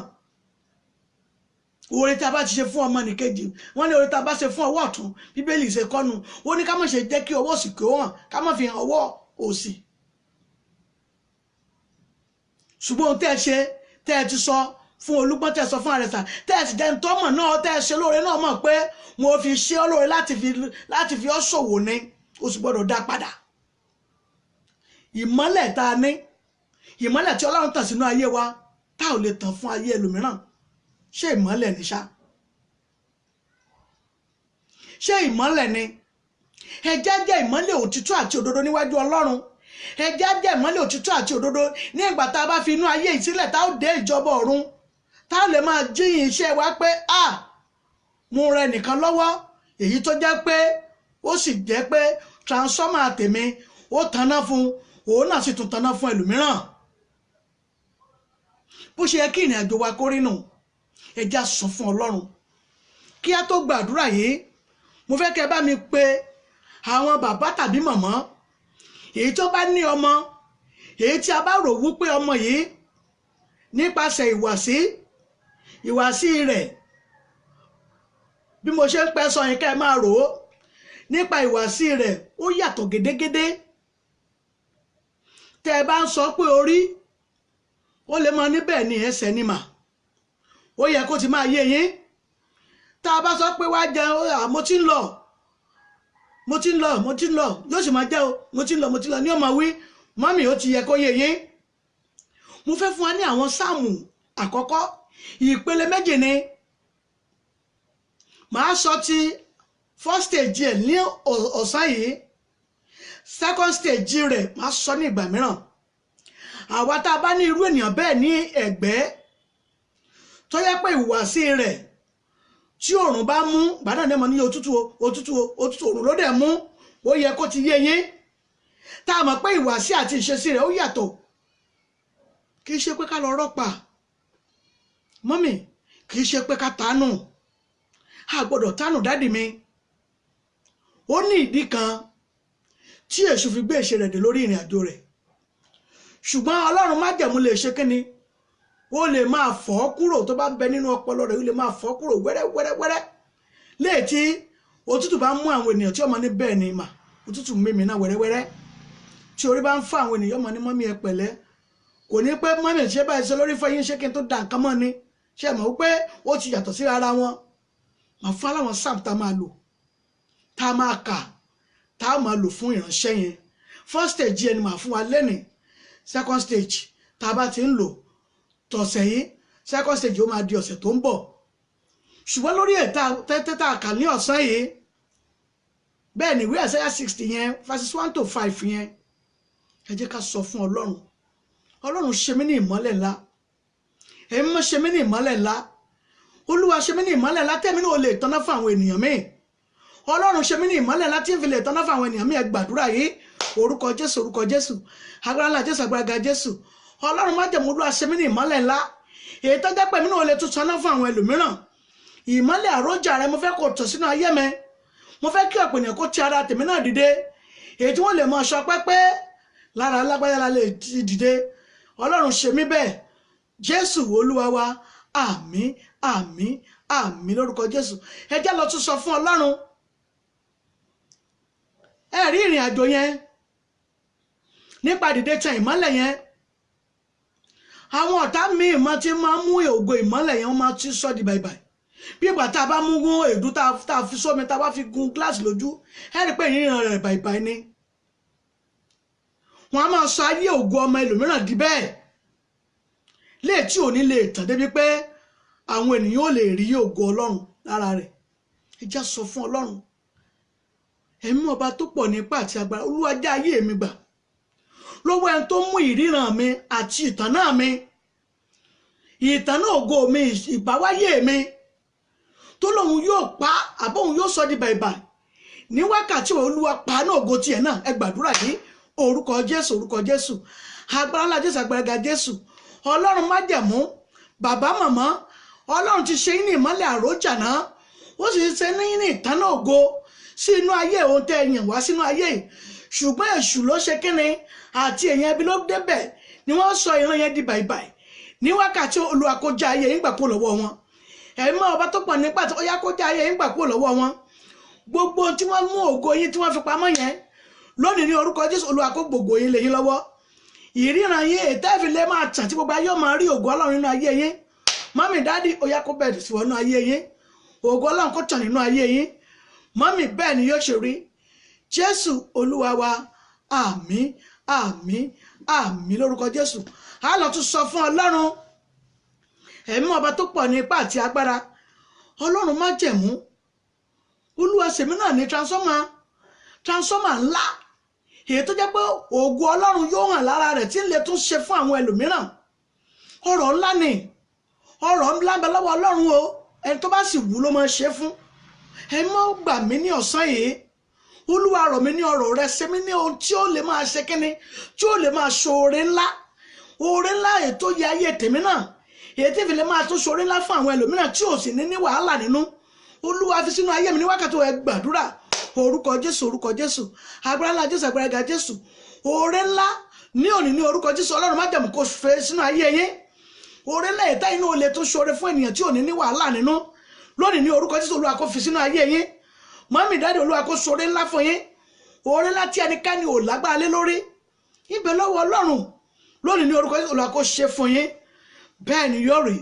Oore tí a bá ti ṣe fún ọmọnìkejì, wọ́n ní oore tí a bá ṣe fún ọwọ́ ọ̀tún, Bíbélì ṣe kọ́nu. Ó ní ká má ṣe jẹ́ kí ọwọ́ òsì kí ó hàn, ká má fi hàn ọwọ́ òsì. Ṣùgbọ́n ohun tẹ́ ẹ ṣe, tẹ́ ẹ ti sọ fún Olúgbọ́n, tẹ́ ẹ sọ fún Àrẹ̀sà, tẹ́ ẹ sì jẹ́ ntọ́mọ̀ náà, tẹ́ ẹ ṣe lóore náà mọ̀ pé mo fi ṣe ọ́ lóore láti fi ọ́ ṣòwò ni, o sì gbọ́dọ̀ dá padà. Ìmọ́lẹ̀ tá a ní, ìmọ́lẹ̀ tí Ọlọ́run tàn sínú ayé wa, tá ò lè tàn fún ayé ẹlòmíràn. Ṣé ìmọ́lẹ̀ ni ṣá? Ṣé ìmọ́lẹ̀ ni? Ẹjẹ́ jẹ́ ìmọ́lẹ̀ òtítọ́ àti òdodo níwájú Ọlọ́run. Ẹjẹ́ jẹ́ ìmọ́lẹ̀ òtítọ́ àti òdodo ní ìgbà tá a bá fi inú ayé ìsílẹ̀, tá ó dé ìjọba ọ̀run, tá ó lè máa jíyìn iṣẹ́ wa pé mo rẹ nìkan lọ́wọ́, èyí tó jẹ́ pé ó sì jẹ́ pé transformer tèmi ó tanná fún, òun náà sì tún tanná fún ẹlòmíràn. Bó ṣe yẹ kí ìrìn àjò wa kó rí nù. Ẹjẹ́ sọ fún Ọlọ́run. Kí a tó gbàdúrà yìí, mo fẹ́ kẹ́ bá mi pè àwọn bàbá tàbí màmá èyí tó bá ní ọmọ, èyí tí a bá rò wípé ọmọ yìí nípasẹ̀ ìwàsí rẹ̀, bí mo ṣe ń pẹ́ sọ yẹn ká ẹ máa rò ó, nípa ìwàsí rẹ̀ ó yàtọ̀ gédégédé. Tẹ́ ẹ bá ń sọ pé orí, ó lè mọ níbẹ̀ ní ẹsẹ̀ ni mà, ó yẹ kó ti máa yé yín. Tá a bá sọ pé wá jẹun, mo ti ń lọ yóò sì máa jẹ́ o, mo ti ń lọ ní ọmọ wí, mọ́mì ó ti yẹ kó yé yín. Mo fẹ́ fún wa ní àwọn sáàmù àkọ́kọ́, ìpele méjì ni. Màá sọ ti first stage ẹ̀ ní ọ̀sán yìí, second stage rẹ̀ màá sọ ní ìgbà mìíràn. Àwa tá a bá ní irú ènìyàn bẹ́ẹ̀ ní ẹ̀gbẹ́, tó yẹ pé ìhùwàsí rẹ̀ tí òòrùn bá mú, gbàdá ní ọmọ ní òtútù òòrùn ló dẹ̀ mú, ó yẹ kó ti yé yín. Tá a mọ̀ pé ìhùwàsí àti ìṣesí rẹ̀ ó yàtọ̀. Kì í ṣe pé ká lọ rọ́pà, mọ́mì, kì í ṣe pé ká tánù. A gbọ́dọ̀ tánù dádì mi. Ó ní ìdí kan tí èṣù fi gbé èṣe rẹ̀ dé lórí ìrìn àjò rẹ̀. Ṣùgbọ́n Ọlọ́run májẹ̀mú lè ṣe kíni? Ó lè máa fọ́ kúrò tó bá bẹ nínú ọpọlọ rẹ̀, ó lè máa fọ́ kúrò wẹ́rẹ́wẹ́rẹ́. Léètí òtútù bá mú àwọn ènìyàn tí ọmọ ní bẹ́ẹ̀ ni mà, òtútù mímì náà wẹ́rẹ́wẹ́rẹ́. Tí orí bá ń fọ́ àwọn ènìyàn ọmọ ní mọ́mí ẹ pẹ̀lẹ́, kò ní pé mọ́mí ṣe báyìí ṣe lórí fọ́ yín, ṣé kí n tó da nǹkan mọ́ ni. Ṣé mọ̀ wípé ó ti yàtọ̀ sí ara wọn. Màá fún aláwọn sáàmù tá a máa lò, tá a máa kà, tá a máa lò fún ìránṣẹ́ yẹn. First stage yẹn ni màá fún wa lẹ́nìí. Second stage tá a bá ti ń lò tọ̀sẹ̀ yìí, second stage ó máa di ọ̀sẹ̀ tó ń bọ̀. Ṣùgbọ́n lórí ètà tẹ́tẹ́tà kà ní ọ̀sán yìí, bẹ́ẹ̀ ni ìwé Àìsáyà 60 yẹn verses 1 to 5 yẹn, ẹ jẹ́ ká sọ fún Ọlọ́run. Ọlọ́run ṣe mí ní ìmọ́lẹ̀ ńlá, èmi mọ́ ṣe mí ní ìmọ́lẹ̀ ńlá. Olúwa ṣe mí ní ìmọ́lẹ̀ ńlá tẹ́mi náà lè tanná fún àwọn ènìyàn mi. Ọlọ́run ṣe mí ní ìmọ́lẹ̀ ńlá tí ń fi lè tanná fún àwọn ènìyàn mi. Ẹ gbàdúrà yìí, orúkọ Jésù, orúkọ Jésù, agbára ńlá Jésù, agbára Jésù. Ọlọ́run májẹ̀mú, Olúwa ṣe mí ní ìmọ́lẹ̀ ńlá, èyí tó jẹ́ pé mi náà lè tún tanná fún àwọn ẹlòmíràn. Ìmọ́lẹ̀ àròjà rẹ mo fẹ́ kó tọ̀ sínú ayé mi. Mo fẹ́ kí ọ̀pọ̀ ènìyàn kó ti ara tèmi náà dìde, èyí tí wọ́n lè mọ aṣọ pẹ́pẹ́ lára alágbáyà la lè dìde. Ọlọ́run ṣe mí bẹ́ẹ̀. Jésù Olúwa wa, àmín, àmín, àmín lórúkọ Jésù. Ẹ jẹ́ lọ tún sọ fún Ọlọ́run. Ẹ rí ìrìn àjò yẹn nípa dìde tan ìmọ́lẹ̀ yẹn. Àwọn ọ̀tá míì máa ti máa mú ògo ìmọ́lẹ̀ yẹn, wọ́n máa ti sọ di bàìbàì. Bí ìgbà tá a bá mú èédú tá a fi sómi, tá a bá fi gun gíláàsì lójú, ẹ rí pé ìríran rẹ̀ bàìbàì ni. Wọ́n á máa sọ ayé ògo ọmọ ẹlòmíràn di bẹ́ẹ̀, léètí ò ní lè tàn débi pé àwọn ènìyàn ò lè rí ògo Ọlọ́run lára rẹ̀. Ẹ já sọ fún Ọlọ́run. Ẹ̀mí ọba tó pọ̀ nípa àti agbára, Olúwa já ayé mi gbà lọ́wọ́ ẹni tó mú ìríran mi àti ìtànná mi, ìtànná ògo mi, ìbáwáyé mi, tó lóun yóò pa àbóhun yóò sọ di bàìbàì ní wákàtí Olúwa pa náà ògo tiẹ̀ náà. Ẹ gbàdúrà yìí, orúkọ Jésù, orúkọ Jésù, agbára ńlá Jésù, agbára Jésù. Ọlọ́run májẹ̀mú, bàbá màmá, Ọlọ́run ti ṣe yín ní ìmọ́lẹ̀ àròjà náà, ó sì ṣe yín ní ìtànná ògo sí inú ayé ohun tẹ́ ẹ yàn wá sínú ayé yìí. ṣùgbọ́n èṣù ló ṣe kíni àti èèyàn ẹbí ló débẹ̀ ni wọ́n sọ ìran yẹn di bàìbàì ní wákàtí Olúwa kó já ayé yín gbà kúrò lọ́wọ́ wọn. ẹ̀mí ọba tó pọ̀ nípa tí ó yá kó já ayé yín gbà kúrò lọ́wọ́ wọn. gbogbo tí wọ́n mú ògo yín tí wọ́n fi pamọ́ yẹn lónìí ní orúkọ Jésù Olúwa kó gbogbo yín lé yín lọ́wọ́. ìríran yín ètò ìfilẹ̀ máa tàn tí gbogbo ayé máa rí ògo Ọlọ́run nínú ayé yín. mọ́mì dádì ó yá kó bẹ̀rẹ̀ sí wọnú ayé yín, ògo Ọlọ́run kó tàn nínú ayé yín. mọ́mì bẹ́ẹ̀ ni yóò ṣe rí. Jésù Olúwa wa, àmín àmín àmín lórúkọ Jésù. a lọ tún sọ fún Ọlọ́run ẹ̀mí ọba tó pọ̀ ní ipá àti agbára, Ọlọ́run má jẹ̀mú, Olúwa ṣèmi náà ní transformer ńlá èyí tó jẹ́ pé ògo Ọlọ́run yóò hàn lára rẹ̀ tí ń lè tún ṣe fún àwọn ẹlòmíràn. ọ̀rọ̀ ńlá ni, ọ̀rọ̀ ńlá ń bẹ lọ́wọ́ Ọlọ́run o, ẹni tó bá sì wù ló máa ṣe fún. ẹ mọ́ gbà mí ní ọ̀sán yìí, Olúwa rọ̀ mí ní ọ̀rọ̀ rẹ, ṣe mí ní ohun tí ó lè máa ṣe kíni, tí ó lè máa ṣe oore ńlá èyí tó yẹ ayé tèmi náà, èyí tí ìfìlẹ̀ máa tún ṣe oore ńlá fún àwọn ẹlòmíràn tí ò sì ní wàhálà nínú. Olúwa fi sínú ayé mi ní wákàtí ẹ gbàdúrà orúkọ Jésù, orúkọ Jésù, agbára ńlá Jésù, agbára ga Jésù, oore ńlá ní òní ní orúkọ Jésù. Ọlọ́run má jẹ̀mú kó fẹ́ sínú ayé yín, oore ńlá èyí táyì náà lè tún ṣe oore fún ènìyàn tí ò ní wàhálà nínú. lónìí ní orúkọ Jésù Olúwa kó fi sínú ayé yín. mọ́mì dáàdì Olúwa kó ṣe oore ńlá fún yín, oore ńlá tí ẹnikẹ́ni ò lágbára lé lórí, ibẹ̀ lọ́wọ́ Ọlọ́run. lónìí ní orúkọ Jésù Olúwa kó ṣe fún yín, bẹ́ẹ̀ ni yóò rí.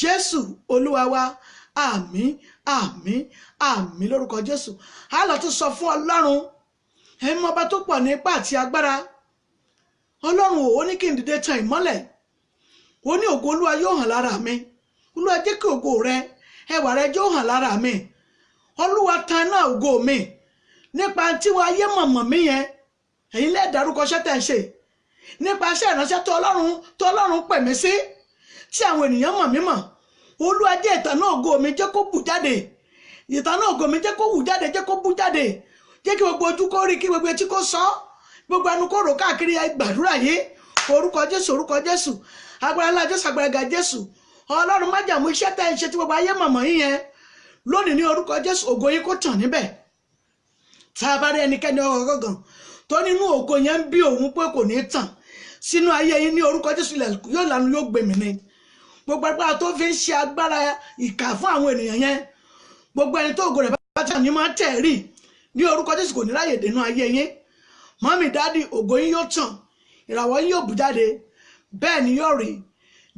Jésù Olúwa wa, àmín àmín àmín lórúkọ Jésù. a lọ tún sọ fún Ọlọ́run ẹ̀mí ọba tó pọ̀ ní ipá àti agbára, Ọlọ́run ò ní kí n dìde tan ìmọ́lẹ̀, ó ní ògo Olúwa yóò hàn lára mi. Olúwa jẹ́ kí ògo rẹ, ẹwà rẹ yóò hàn lára mi. Olúwa tan náà ògo mi nípa tí wọ́n ayé mọ̀mọ̀ mí yẹn, ẹ̀yin lẹ́ẹ̀ dárúkọ iṣẹ́ tẹ̀ ń ṣe, nípa iṣẹ́ ìránṣẹ́ tó Ọlọ́run pè mí sí, tí àwọn ènìyàn mọ̀ mí mọ̀. Olúwa jẹ́ ìtàn náà ògo mi jẹ́ kó bù jáde, ìtàn náà ògo mi jẹ́ kó wù jáde, jẹ́ kó bù jáde, jẹ́ kí gbogbo ojú kó rí, kí gbogbo etí kó sọ, gbogbo ẹnu kó rò káàkiri gbàdúrà yìí orúkọ Jésù, orúkọ Jésù, agbára ńlá Jésù, agbára ga Jésù. Ọlọ́run má jàmú iṣẹ́ tẹ́ ń ṣe tí gbogbo ayé mọ̀mọ́ yín yẹn, lónìí ní orúkọ Jésù ògo yín kó tàn níbẹ̀. tá a bá rí ẹnikẹ́ni ọgọ́gàn tó nínú ògo yẹn ń bí òun pé kò ní tàn sínú ayé yín, ní orúkọ Jésù ilẹ̀ yóò lanu yóò gbèmí ni. gbogbo agbára tó fi ń ṣe agbára ìkà fún àwọn ènìyàn yẹn, gbogbo ẹni tó ògo rẹ̀ bá tàn ní máa tẹ̀ rí, ní orúkọ Jésù kò ní ráyè dénú ayé yín. mọ́mì dádì ògo yín yóò tàn, ìràwọ̀ yín yóò bù jáde, bẹ́ẹ̀ ni yóò rí.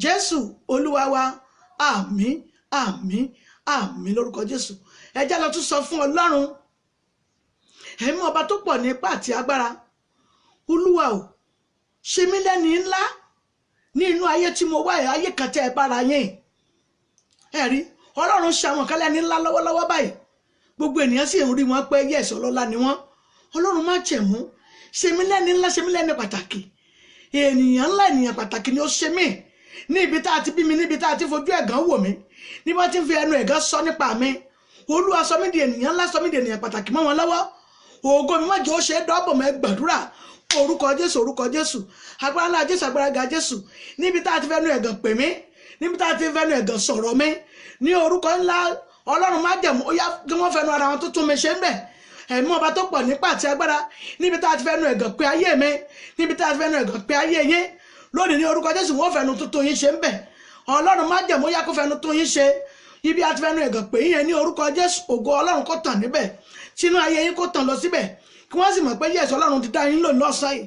Jésù Olúwa wa, àmín àmín àmín lórúkọ Jésù. ẹ jẹ́ lọ tún sọ fún Ọlọ́run ẹ̀mí ọba tó pọ̀ ní ipá àti agbára, Olúwa o ṣe mí lẹ́ni ńlá ní inú ayé tí mo wá, ayé kan tẹ́ ẹ bára yín. ẹ rí Ọlọ́run ṣe àwọn kan lẹ́ni ńlá lọ́wọ́lọ́wọ́ báyìí, gbogbo ènìyàn sì ń rí wọn pé yẹ̀sọ̀ ọlọ́lá ni wọ́n. Ọlọ́run má jẹ̀mú, ṣe mí lẹ́ni ńlá, ṣe mí lẹ́ni pàtàkì, ènìyàn ńlá, ènìyàn pàtàkì ni ó ṣe mí ní ibi tá a ti bí mi, níbi tá a ti fojú ẹ̀gàn wò mí, níbi tí ń fi ẹnu ẹ̀gàn sọ nípa mi. Olúwa sọ mí di ènìyàn ńlá, sọ mí di ènìyàn pàtàkì mọ́ wọn lọ́wọ́. ògo mi má jẹ́ ó ṣe é dọ́bọ̀ mọ́, ẹ gbàdúrà orúkọ Jésù, orúkọ Jésù, agbára ńlá Jésù, agbára ga Jésù. níbi tá a ti fẹnu ẹ̀gàn pè mí, níbi tá a ti fẹnu ẹ̀gàn sọ̀rọ̀ mi, ní orúkọ ńlá Ọlọ́run má jẹ̀mú, ó yá kí wọ́n fẹnu ara wọn tó tún mi ṣe ń bẹ̀. ẹ̀mí ọba tó pọ̀ nípa àti agbára, níbi tá a ti fẹnu ẹ̀gàn pé ayé mi, níbi tá a ti fẹnu ẹ̀gàn pé ayé yín, lónìí ní orúkọ Jésù wọ́n fẹnu tuntun yín ṣe ń bẹ̀. Ọlọ́run má jẹ̀mú, ó yá kó fẹnu tún yín ṣe, ibi a ti fẹnu ẹ̀gàn pé yín yẹn, ní orúkọ Jésù ògo Ọlọ́run kó tàn níbẹ̀, sínú ayé yín kó tàn lọ síbẹ̀, kí wọ́n sì mọ̀ pé yẹ̀sọ̀ Ọlọ́run ti dá yín lò lọ́sàn yìí,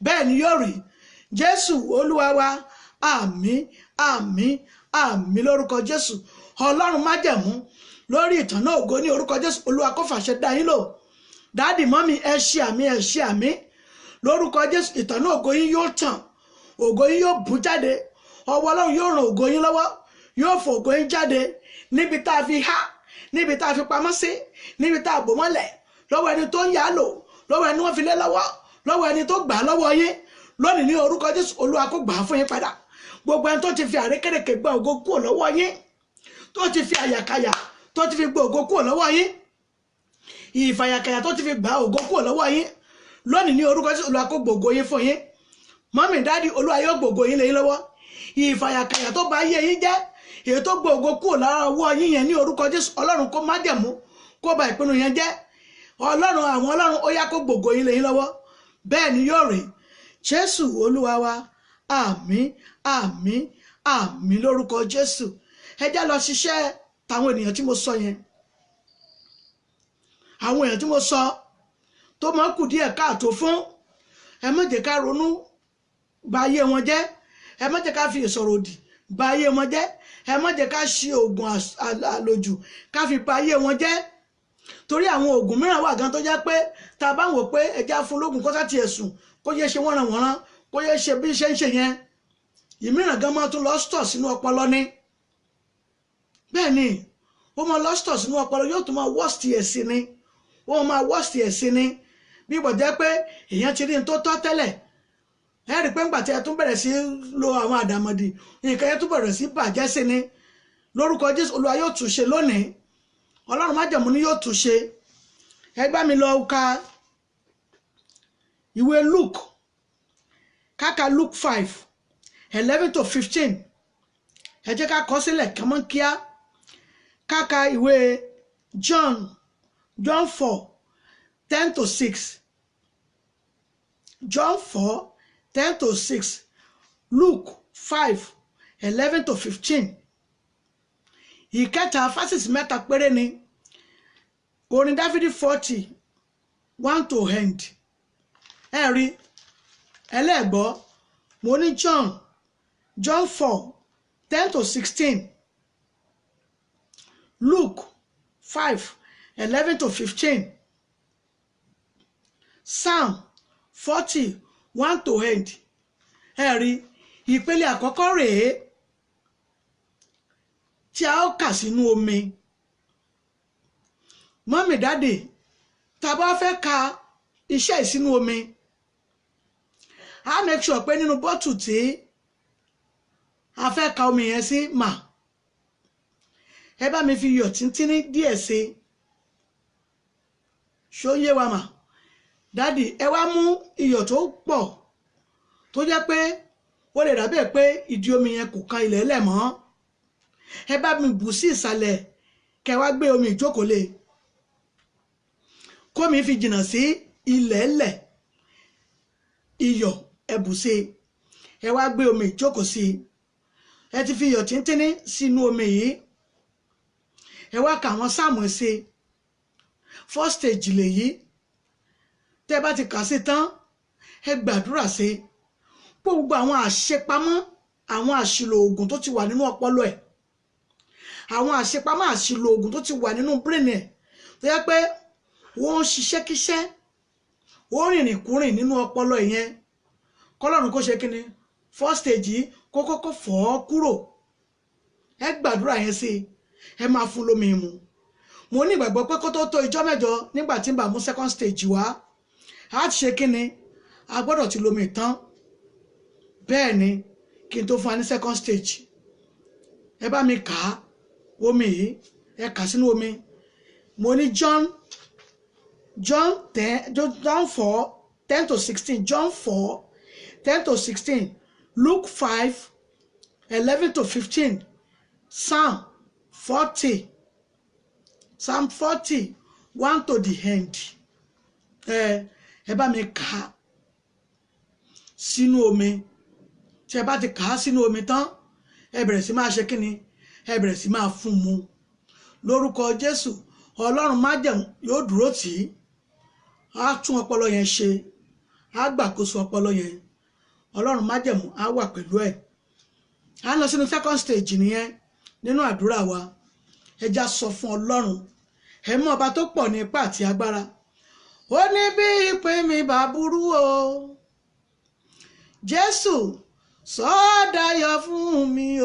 bẹ́ẹ̀ ni yóò rí. Jésù Olúwa wa, àmín àmín àmín lórúkọ Jésù. Ọlọ́run má jẹ̀mú lórí ìtàn náà ògo, ní orúkọ Jésù Olúwa kó fàṣẹ dá yín lò. dáàdì mọ́mì ẹ ṣe àmín, ẹ ṣe àmín lórúkọ Jésù. ìtàn náà ògo yín yóò tàn, ògo yín yóò bú jáde, ọwọ́ Ọlọ́run yóò ràn ògo yín lọ́wọ́, yóò fò ògo yín jáde níbi tá a fi há, níbi tá a fi pamọ́ sí, níbi tá a bò mọ́lẹ̀, lọ́wọ́ ẹni tó ń yá lò, lọ́wọ́ ẹni wọ́n fi lé lọ́wọ́, lọ́wọ́ ẹni tó gbà á lọ́wọ́ yín. lónìí ní orúkọ Jésù Olúwa kó gbà á fún yín padà. gbogbo ẹni tó ti fi àrékèrèké gba ògo kúrò lọ́wọ́ yín, tó ti fi àyàkàyà tó ti fi gba ògo kúrò lọ́wọ́ yín, ìfàyàkàyà tó ti fi gba ògo kúrò lọ́wọ́ yín, lónìí ní orúkọ Jésù Olúwa kó gbògo yín fún yín. mọ́mì dádì Olúwa yóò gbògo yín lé yín lọ́wọ́. ìfàyàkàyà tó bá yé yín jẹ́, èyí tó gba ògo kúrò lára ọwọ́ yín yẹn, ní orúkọ Jésù Ọlọ́run kó má jẹ̀mú, kó ba ìpinnu yẹn jẹ́. Ọlọ́run àwọn Ọlọ́run ó yá kó gbògo yín lé yín lọ́wọ́. bẹ́ẹ̀ ni yóò rí Jésù Olúwa wa àmín àmín àmín lórúkọ Jésù. Ẹ já lọ ṣiṣẹ́ táwọn ènìyàn tí mo sọ yẹn, àwọn èèyàn tí mo sọ tó máa kù díẹ̀ káàtó fún, ẹ má jẹ́ ká ronú bà ayé wọn jẹ́, ẹ má jẹ́ ká fi ìsọ̀rọ̀ òdì bà ayé wọn jẹ́, ẹ má jẹ́ ká ṣe oògùn àlòjù ká fi bà ayé wọn jẹ́. Torí àwọn oògùn mìíràn wà gan tó jẹ́ pé tá a bá wò pé ẹja fún lóògùn kó sátì ẹ̀sùn kó yẹ ṣe wọ́nranwọ̀nran kó yẹ ṣe bí ṣe ń ṣe yẹn, ìmíràn gan máa tún lọ stọ̀ sínú ọpọlọ ni. Bẹ́ẹ̀ ni ó máa lọ stọ̀ sínú ọpọlọ, yóò tún máa wọ́ọ̀sì ẹ̀ sí ni, ó máa wọ́ọ̀sì ẹ̀ sí ni. Bí ìbọ̀ jẹ́ pé èèyàn ti rí ní tó tọ́ tẹ́lẹ̀, ẹ rí i pé ńgbà tí ẹ tún bẹ̀rẹ̀ sí lo àwọn àdàmọ̀dì nǹkan yẹn tún bẹ̀rẹ̀ sí bàjẹ́ sí ni. Lórúkọ Jésù Olúwa yóò tún ṣe lónìí, Ọlọ́run májẹ̀mú ni yóò tún ṣe. Ẹ bá mi lọ ka ìwé Luke, káka Luke 5:11-15. Ẹ jẹ́ ká kọ sílẹ̀ kánmọ́ kíá. Káka ìwé John 4:10-6. John 4:10-6. Luke 5:11-15. Ìkẹta fásitì mẹ́ta péré ni. Orin Dáfídì 40:1-end. Ẹ rí ẹlẹ́gbọ́ mo ní John 4:10-16. Luke 5:11-15. Psalm 40:1-end. Ẹ rí ìpele àkọ́kọ́ rèé tí a ó kà sínú omi. Mọ́mì dáàdì, tá bá fẹ́ ka iṣẹ́ ìsínú omi, a make sure pé nínú bọ́tù tí a fẹ́ ka omi yẹn sí mà, ẹ bá mi fi iyọ̀ tíntínní díẹ̀ sí. Ṣó yé wa mà? Dáàdì, ẹ wá mú iyọ̀ tó pọ̀ tó jẹ́ pé ó lè dàbí pé ìdí omi yẹn kò kan ilẹ̀ lẹ̀ mọ́. Ẹ bá mi bù sí ìsàlẹ̀ kẹ wá gbé omi ìjókòó lé, kómi fi jìnnà sí ilẹ̀ lẹ̀. Iyọ̀ ẹ bù sí, ẹ wá gbé omi ìjókòó sí. Ẹ ti fi iyọ̀ tíntínní sínú omi yìí, ẹ wá ka àwọn sáàmù sí. First stage lèyí. Tẹ́ bá ti kà sí tán, ẹ gbàdúrà sí. Gbogbo àwọn àṣepamọ́, àwọn àṣìlò oògùn tó ti wà nínú ọpọlọ ẹ̀, àwọn àṣepamọ́ àṣìlò oògùn tó ti wà nínú brain ẹ̀, tó yẹ pé wọ́n ń ṣiṣẹ́ kíṣẹ́, wọ́n rìnrìn kúrìn nínú ọpọlọ ìyẹn. Kọ́lọ́run kó ṣe kíni first stage yìí kó kọ́kọ́ fọ́ kúrò. Ẹ gbàdúrà yẹn sí, ẹ máa fún lómi mu. Mo ní ìgbàgbọ́ pé kó tó tó ijọ́ mẹ́jọ nígbà tí ń bá mú second stage wá, a ti ṣe kíni, a gbọ́dọ̀ ti lómi tán. Bẹ́ẹ̀ ni kí n tó fún wa ní second stage. Ẹ bá mi kà á omi yìí, ẹ kà sínú omi. Mo ní John 4:10-16. John 4:10-16. Luke 5:11-15. Psalm 40:1-end. Ẹ bá mi kà á sínú omi. Tí ẹ bá ti kà á sínú omi tán, ẹ bẹ̀rẹ̀ sí máa ṣe kíni, ẹ bẹ̀rẹ̀ sí máa fún mu. Lórúkọ Jésù Ọlọ́run májẹ̀mú yóò dúró tì í, á tún ọpọlọ yẹn ṣe, á gbàkóso ọpọlọ yẹn. Ọlọ́run májẹ̀mú á wà pẹ̀lú ẹ̀. À ń lọ sínú second stage nìyẹn nínú àdúrà wa. Ẹ já sọ fún Ọlọ́run, ẹ mú ọba tó pọ̀ ní ipá àti agbára. Ó ní bí ìpín mi bá burú o, Jésù sọ dayọ̀ fún mi o.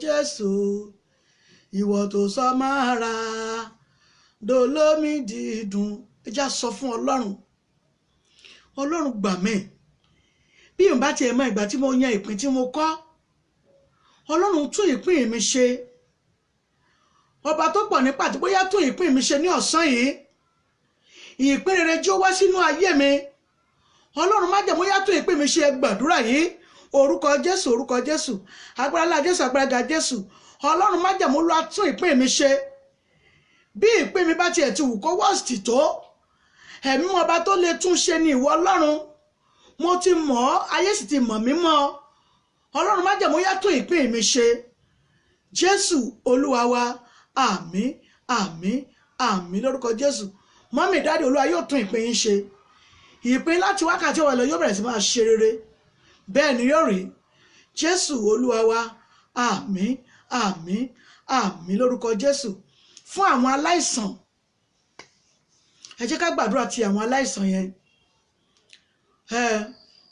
Jésù ìwọ tó sọ máa ra dolómi dídùn. Ẹ já sọ fún Ọlọ́run, Ọlọ́run gbà mí. Bí n bá tiẹ̀ mọ ìgbà tí mo yan ìpín tí mo kọ́, Ọlọ́run tún ìpín mi ṣe. Ọba tó pọ̀ nípa tí bóyá tún ìpín mi ṣe ní ọ̀sán yìí. Ìpín rere jó wá sínú ayé mi. Ọlọ́run májẹ̀mú yá tún ìpín mi ṣe. Gbàdúrà yìí orúkọ Jésù, orúkọ Jésù, agbára ńlá Jésù, agbára ga Jésù. Ọlọ́run májẹ̀mú lọ tún ìpín mi ṣe. Bí ìpín mi bá tiẹ̀ ti wù kó wọ́ọ̀sì tó, ẹ̀mí mọ́ ọba tó lè tún ṣe ni ìwọ Ọlọ́run. Mo ti mọ̀ ọ́, ayé sì ti mọ̀ mí mọ́. Ọlọ́run májẹ̀mú yá tún ìpín mi ṣe. Jésù Olúwa wa, àmín, àmín, àmín lórúkọ Jésù. Mọ́mì dáàdì Olúwa yóò tún ìpín yín ṣe. Ìpín láti wákàtí ọ̀wọ̀ lọ yóò bẹ̀rẹ̀ sí máa ṣe rere. Bẹ́ẹ̀ ni yóò rí. Jésù Olúwa wa, àmín, àmín, àmín lórúkọ Jésù. Fún àwọn aláìsàn, ẹ jẹ́ ká gbàdúrà ti àwọn aláìsàn yẹn.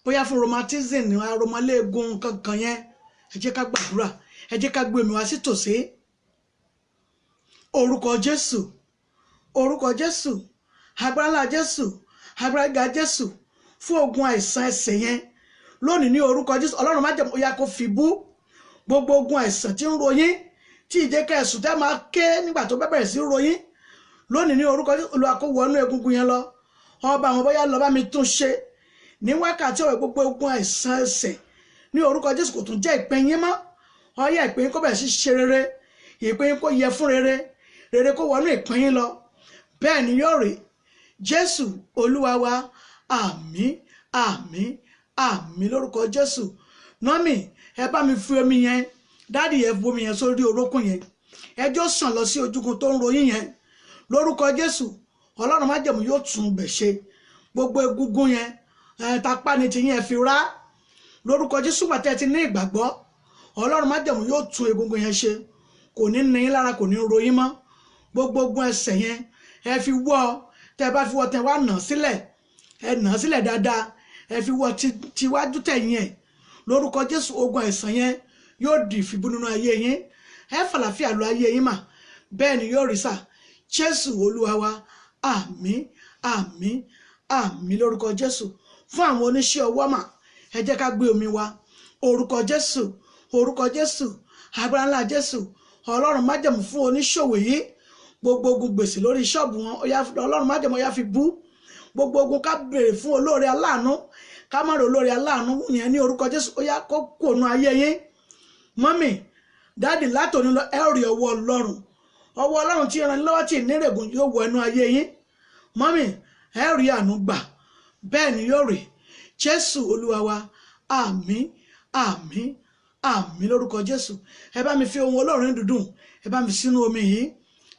Bóyá fún rheumatism ní aromaléegun kankan yẹn, ẹ jẹ́ ká gbàdúrà. Ẹ jẹ́ ká gbé omi wá sí tòsí. Orúkọ Jésù, orúkọ Jésù, agbára ńlá Jésù, agbára gíga Jésù, fún ogun àìsàn ẹsẹ̀ yẹn lónìí ní orúkọ Jésù. Ọlọ́run májẹ̀mú ó yá kó fi bú gbogbo ogun àìsàn tí ń ròyìn, tí ìjẹ́kẹ́ ẹ̀sùn tẹ́ máa ké nígbà tó bẹ̀rẹ̀ sí ròyìn lónìí ní orúkọ Jésù. Olúwa kó wọnú egungun yẹn lọ. Ọba àwọn bóyá lọ bá mi tún ṣe ní wákàtí ọ̀wẹ̀ gbogbo ogun àìsàn ẹsẹ̀ ní orúkọ Jésù kò tún jẹ́ ìpín yín mọ́. Ó yá ìpín yín kó bẹ̀rẹ̀ sí ṣe rere, ìpín yín kó yẹ fún rere, rere kó wọnú ìpín yín lọ. Bẹ́ẹ̀ ni yóò rí. Jésù Olúwa wa, àmín, àmín, àmín lórúkọ Jésù. Nọ́mì ẹ bá mi fi omi yẹn, dáàdì ẹ bu omi yẹn sórí orókùn yẹn, ẹjọ́ sàn lọ sí ojúgun tó ń ròyìn yẹn lórúkọ Jésù. Ọlọ́run májẹ̀mú yóò tún bẹ̀ ṣe gbogbo egungun yẹn, tapá ni tiyín ẹ fi rá lórúkọ Jésù. Pàtẹ́ ti ní ìgbàgbọ́, Ọlọ́run májẹ̀mú yóò tún egungun yẹn ṣe, kò ní ní yín lára, kò ní ròyìn mọ́. Gbogbo ogun ẹsẹ̀ yẹn ẹ fi wọ́, tẹ́ bá fi wọ́ tẹ́ wá nà sílẹ̀, ẹ nà sílẹ̀ dáadáa, ẹ fi wọ́ tiwájú tẹ̀yìn ẹ̀ lórúkọ Jésù. Ogun àìsàn yẹn yóò di ìfibú nínú ayé yín, ẹ fàlàfíà lọ ayé yín mà. Bẹ́ẹ̀ ni yóò rí sà. Jésù Olúwa wa, àmín, àmín, àmín lórúkọ Jésù. Fún àwọn oníṣẹ́ ọwọ́ mà, ẹ jẹ́ ká gbé omi wa. Orúkọ Jésù, orúkọ Jésù, agbára ńlá Jésù. Ọlọ́run májẹ̀mú fún oníṣòwò yìí, gbogbo ogun gbèsè lórí ṣọ́ọ̀bù wọn, Ọlọ́run májẹ̀mú ó yá fi bú gbogbo ogun. Ká béèrè fún olóore aláàánú, ká má rí olóore aláàánú yẹn ní orúkọ Jésù. Ó yá kó kònú ayé yín. Mọ́mì dáàdì látòní lọ ẹ rí ọwọ́ Ọlọ́run, ọwọ́ Ọlọ́run tí ran lọ́wọ́ tí ìnírègùn yóò wọ inú ayé yín. Mọ́mì ẹ rí àánú gbà. Bẹ́ẹ̀ ni yóò rí. Jésù Olúwa wa, àmín, àmín, àmín lórúkọ Jésù. Ẹ bá mi fi ohun olóòórùn dúdùn, ẹ bá mi sínú omi yìí.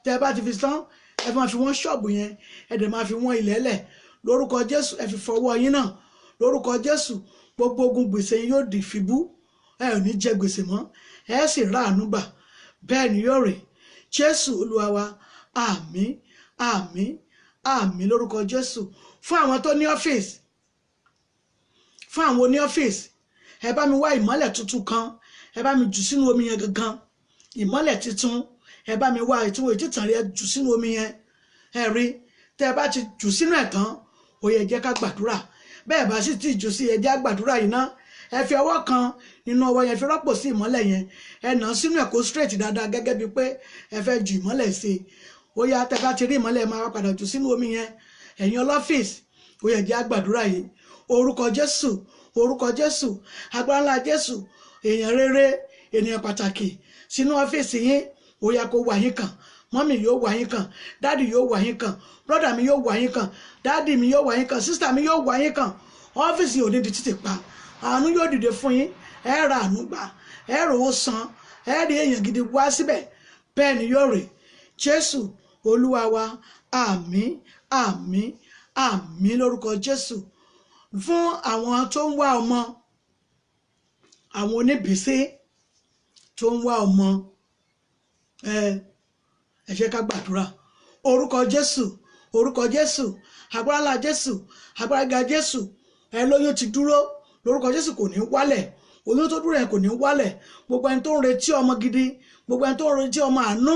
Tẹ́ ẹ bá ti fi tán, ẹ máa fi wọ́n ṣọ́ọ̀bù yẹn, ẹ dẹ̀ máa fi wọ́n ilẹ̀ẹ́lẹ̀ lórúkọ Jésù. Ẹ fi fọwọ́ yín náà lórúkọ Jésù. Gbogbo ogun gbèsè yín yóò di ìfibú, ẹ ò ní jẹ gbèsè mọ́, ẹ sì ráàánú gbà. Bẹ́ẹ̀ ni yóò rí. Jésù Olúwa wa, àmín, àmín, àmín lórúkọ Jésù. Fún àwọn tó ní ọ́fíìsì, fún àwọn oní ọ́fíìsì, ẹ bá mi wá ìmọ́lẹ̀ tuntun kan, ẹ bá mi jù sínú omi yẹn gangan. Ìmọ́lẹ̀ tuntun, ẹ bá mi wá ìtúwò ìtìtàn rẹ jù sínú omi yẹn. Ẹ rí, tẹ́ ẹ bá ti jù sínú ẹ̀ tán, ó yẹ jẹ́ ká gbàdúrà. Bẹ́ẹ̀ bá sì ti jù sí, ẹ jẹ́ gbàdúrà yìí ná. Ẹ fi ọwọ́ kan nínú ọwọ́ yẹn fi rọ́pò sí ìmọ́lẹ̀ yẹn, ẹ nà sínú ẹ̀ kó straight dáadáa gẹ́gẹ́ bíi pé ẹ fẹ́ ju ìmọ́lẹ̀ sí i. Ó yá tẹ́ bá ti rí ìmọ́lẹ̀ máa wá padà jù sínú omi yẹn. Ẹ̀yin ọlọ́fíìsì, ó yẹ jẹ́ gbàdúrà yìí. Orúkọ Jésù, orúkọ Jésù, agbára ńlá Jésù. Èèyàn rere, ènìyàn pàtàkì sínú ọ́fíìsì yín, ó yá kó wá yín kàn. Mọ́mì yóò wá yín kàn, dáàdì yóò wá yín kàn, brọ́dà mi yóò wá yín kàn, dáàdì mi yóò wá yín kàn, sísítà mi yóò wá yín kàn. Ọ́fíìsì ò ní di títì pa. Àánú yóò dìde fún yín, ẹ ra àánú gbà, ẹ rówó san, ẹ rí èèyàn gidi wá síbẹ̀. Bẹ́ẹ̀ ni yóò rí. Jésù Olúwa wa, àmín, àmín, àmín lórúkọ Jésù. Fún àwọn tó ń wá ọmọ, àwọn oníbìísí tó ń wá ọmọ, ẹ jẹ́ ká gbàdúrà. Orúkọ Jésù, orúkọ Jésù, agbára ńlá Jésù, agbára ga Jésù. Ẹ lóyún ti dúró lórúkọ Jésù, kò ní wálẹ̀. Oyún tó dúró yẹn kò ní wálẹ̀. Gbogbo ẹni tó ń retí ọmọ gidi, gbogbo ẹni tó ń retí ọmọ àánú,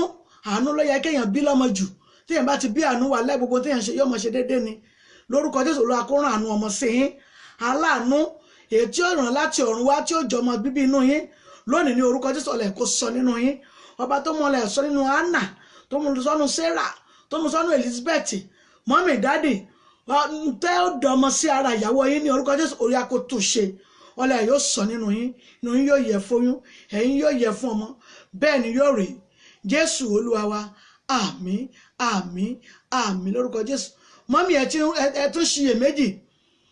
àánú ló yẹ kéèyàn bí lọ́mọ jù. Téèyàn bá ti bí àánú wà lẹ́ gbogbo téèyàn ṣe yóò mọ̀ ṣe déédéé ni. Lórúkọ Jésù Olúwa kó rán àánú ọmọ sí yín. Aláàánú èyí tí ó ràn láti ọ̀run wá tí ó jọmọ bíbí inú yín lónìí ní orúkọ Jésù ọlẹ̀ kó sọ nínú yín. Ọba tó mọlẹ̀ sọ nínú Anna, tó mú sọ́nù Sarah, tó mú sọ́nù Elizabeth, mọ́mì dáàdì, tẹ́ ó dọmọ sí ara ìyàwó yín ní orúkọ Jésù. Orí akó tó ṣe ọlẹ̀ yóò sọ nínú yín, inú yín yóò yẹ fóyún, ẹ̀yin yóò yẹ fún ọmọ. Bẹ́ẹ̀ ni yóò rí. Jésù Olúwa wa, àmín, àmín, àmín lórúkọ Jésù. mọ́mí ẹ tún ṣiyèméjì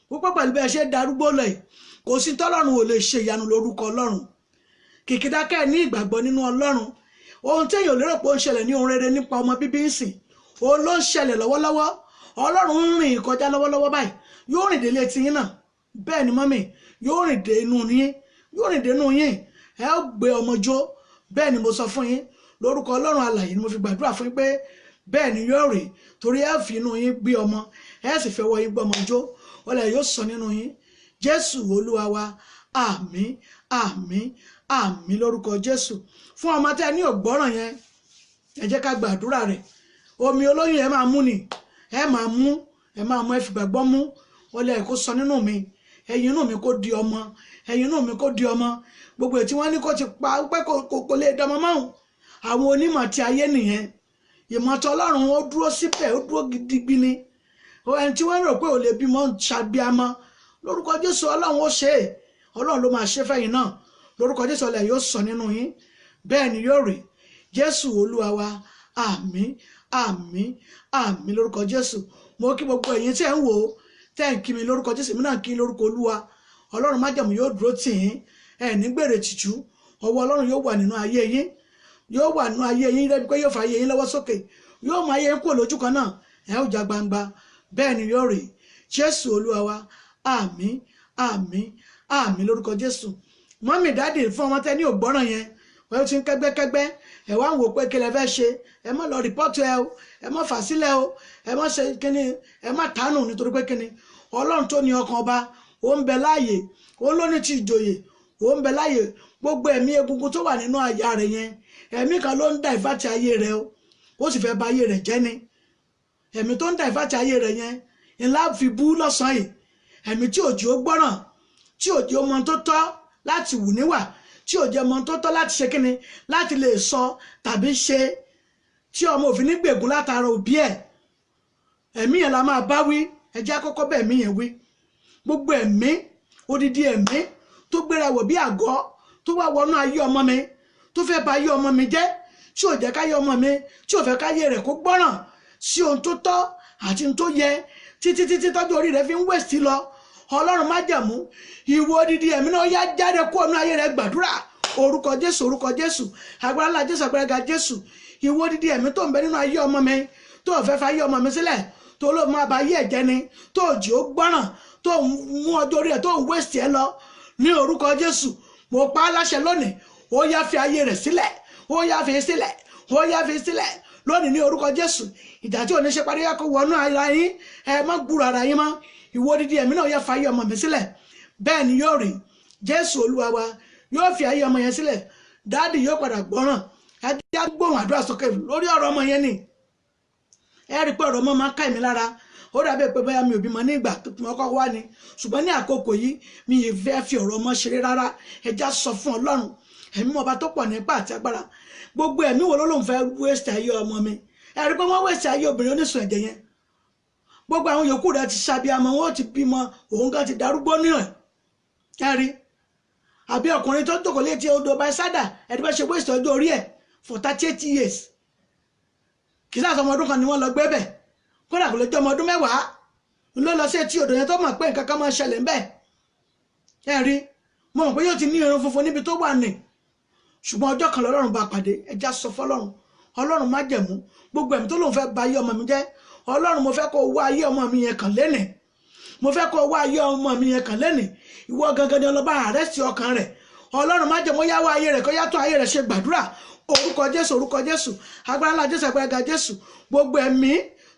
púpọ̀ pẹ̀lú bí ẹ ṣe darúgbó lọ yìí kò sí tọ́lọ́run ò lè ṣe ìyanu lórúkọ ọlọ́run kìkìdákẹ́ ní ìgbàgbọ́ nínú ọlọ́run ohun tí èèyàn lérò pé ó ń ṣẹlẹ̀ ní ohun rere nípa ọmọ bíbí ń sìn òun ló ń ṣẹlẹ̀ lọ́wọ́lọ́wọ́ ọlọ́run ń rìn kọjá lọ́wọ́lọ́wọ́ báyìí yóò rìn délé tiyín náà bẹ́ẹ̀ ni mọ́mí yóò rìn dé inú yín yóò rìn dé inú yín ẹ ó gbé ọmọ jó bẹ́ẹ̀ ni mo sọ fún yín lórúkọ ọlọ́run alààyè ni mo fi gbàdúrà fún yín pé bẹ́ẹ̀ ni yóò rìn torí ẹ fi inú yín bí ọmọ ẹ sì fẹ́ wọ yín gbọ́mọ jó ọlẹ́ yóò sọ nínú yín jésù olúwa wa àmín àmín àmín lórúkọ jésù fún ọmọ tẹ́ ní ògbọ́ràn yẹn ẹ jẹ́ ká gbàdúrà rẹ̀ omi olóyún ẹ máa mú ni ẹ máa mú ẹ fi gbàgbọ́ mú ọlẹ́ kó sọ nínú mi ẹyin inú mi kó di ọmọ ẹyin inú mi kó di ọmọ gbogbo ètí wọ́n ní kó ti pa pé kò lè dọmọ mọ́hùn àwọn onímọ̀ ti ayé nìyẹn ìmọ̀tọ́ ọlọ́run ó dúró síbẹ̀ ó dúró gidigbi ni ẹni tí wọ́n rò pé ò lè bímọ ṣàbíamọ lórúkọ jésù ọlọ́run ó ṣe é ọlọ́run ló máa ṣe fẹ́yìn náà lórúkọ jésù ọlẹ́ yóò sọ nínú yín bẹ́ẹ̀ ni yóò rí jésù olúwa wa àmín àmín àmín lórúkọ jésù mo kí gbogbo ẹ̀yin tí ẹ̀ ń wò ó tẹ́ ń kí mi lórúkọ jésù mi náà kí lórúkọ olúwa ọlọ́run májẹ̀mú yóò dúró tì yín ẹ̀ ní gbèrè tìjú ọwọ́ ọlọ́run yóò wà nínú ayé yín yóò wà nínú ayé yín rẹ́bí pé yóò fa ayé yín lọ́wọ́ sókè yóò mú ayé yín kúrò lójú kan náà ẹ̀ ó já gbangba bẹ́ẹ̀ ni yóò rí jésù olúwa wa àmín àmín àmín lórúkọ jésù mọ́mì dáàdì fún ọmọ tẹ́ ní ògbọ́ràn yẹn wọ́n ti ń kẹ́gbẹ́kẹ́gbẹ́ ẹ̀ wá ń wò pé kí lẹ fẹ́ ṣe ẹ má lọ rìpọ́tù ẹ o ẹ má fà sílẹ̀ o ẹ má ṣe kíni ẹ má tánù nítorí pé kíni ọlọ́run tó ní ọkàn ọba ó ń bẹ láàyè ó ló ní ti ìjòyè ó ń bẹ láàyè gbogbo ẹ̀mí egungun tó wà nínú àyà rẹ̀ yẹn ẹ̀mí kan ló ń dà ìfàtì ayé rẹ̀ o ó sì fẹ́ bà ayé rẹ̀ jẹ́ ni ẹ̀mí tó ń dà ìfàtì ayé rẹ̀ yẹn ńlá fi bú lọ́sàn-án yìí ẹ̀mí tí òjò gbọ́ràn tí òjò mọ tó tọ́ láti wù níwà tí òjò mọ tó tọ́ láti ṣe kíni láti lè sọ tàbí ṣe tí ọmọ òfin nígbègún látara òbí ẹ̀ ẹ̀mí yẹn la máa bá wí ẹjẹ́ àkọ́kọ́ bẹ́ẹ̀ ẹ̀mí yẹn wí gbogbo ẹ̀mí odidi ẹ̀mí tó gbéra wọ̀ bí àgọ́ tó wá wọnú ayé ọmọ mi tó fẹ́ bà ayé ọmọ mi jẹ́ tí ò jẹ́ káyé ọmọ mi tí ò fẹ́ káyé rẹ̀ kó gbọ́ràn sí ohun tó tọ́ àti ohun tó yẹ títí tọ́jú orí rẹ̀ fi ń wẹ̀sì lọ ọlọ́run májẹ̀mú ìwọ odidi ẹ̀mí náà yá jáde kó ọ̀nà ayé rẹ̀ gbàdúrà orúkọ jésù agbára ńlá jésù agbára ga jésù ìwọ odidi ẹ̀mí tó ń bẹ nínú ayé ọmọ mi tó fẹ́ fà ayé ọmọ mi sílẹ̀ tó ló máa bà ayé ẹ̀jẹ̀ ni tó jì ó gbọ́ràn tó mú ọjọ́ orí ẹ̀ tó ń wẹ̀sì ẹ lọ ní orúkọ jésù mo pa á láṣẹ lónìí ó yá fi ayé rẹ̀ sílẹ̀ ó yá fi sílẹ̀ ó yá fi sílẹ̀ lónìí ní orúkọ jésù ìjà tí ò ní ṣe parí yá kó wọnú ara yín ẹ má gbúrò ara yín mọ́ ìwọ odidi ẹ̀mí náà yá fa ayé ọmọ mi sílẹ̀ bẹ́ẹ̀ ni yóò rí jésù olúwa wa yóò fi ayé ọmọ yẹn sílẹ̀ dáàdì yóò padà gbọ́ràn ẹjẹ́ gbóhùn àdúrà sókè lórí ọ̀rọ̀ ọmọ yẹn ni ẹ rí pé ọ̀rọ̀ ọmọ máa ń ká èmi lára ó dàbí pé bóyá mi ò bímọ ní ìgbà tó mọ́ kọ́ wá ni ṣùgbọ́n ní àkókò yìí mi ì fẹ́ fi ọ̀rọ̀ ọmọ ṣeré rárá ẹjẹ́ sọ fún ọlọ́run ẹ̀mí ọba tó pọ̀ nípa àti agbára gbogbo ẹ̀mí wo ló lóun fẹ́ wéṣẹ̀ ayé ọmọ mi ẹ rí pé wọ́n wéṣẹ̀ ayé obìnrin oníṣùn ẹ̀jẹ̀ yẹn gbogbo àwọn yòókù rẹ̀ ti ṣàbíamọ wọn ti bímọ òun kan ti darúgbó níwọ̀n ẹ rí àbí ọkùnrin tó jókòó létí odò Bẹ́sádà ẹni bá ṣe wéṣẹ̀ ọjọ́ orí ẹ̀ for 38 years kì í sáà sọmọ ọdún kan ni wọ́n lọ gbé bẹ̀ kódà kò lè jẹ́ ọmọ ọdún 10 ló lọ sí etí odò yẹn tó mọ̀ pé nǹkan kan máa ṣẹlẹ̀ ńbẹ̀ ẹ rí mo mọ̀ pé yóò ti ní irun funfun níbi tó wà ní ṣùgbọ́n ọjọ́ kan lọ́lọ́run bá pàdé ẹja sọ fọlọ́run ọlọ́run má jẹ̀mú gbogbo ẹ̀mí tó lóun fẹ́ bà ayé ọmọ mi jẹ́ ọlọ́run mo fẹ́ kó wá ayé ọmọ mi yẹn kàn lénìí mo fẹ́ kó wá ayé ọmọ mi yẹn kàn lénìí ìwọ gangan ni ọlọ́ba àrẹ́sì ọkàn rẹ̀ ọlọ́run má jẹ̀mú yá wá ayé rẹ̀ kó yàtọ̀ ayé rẹ̀ ṣe gbàdúrà orúkọ jésù agbára ńlá jésù agbára ga jésù gbogbo ẹ̀mí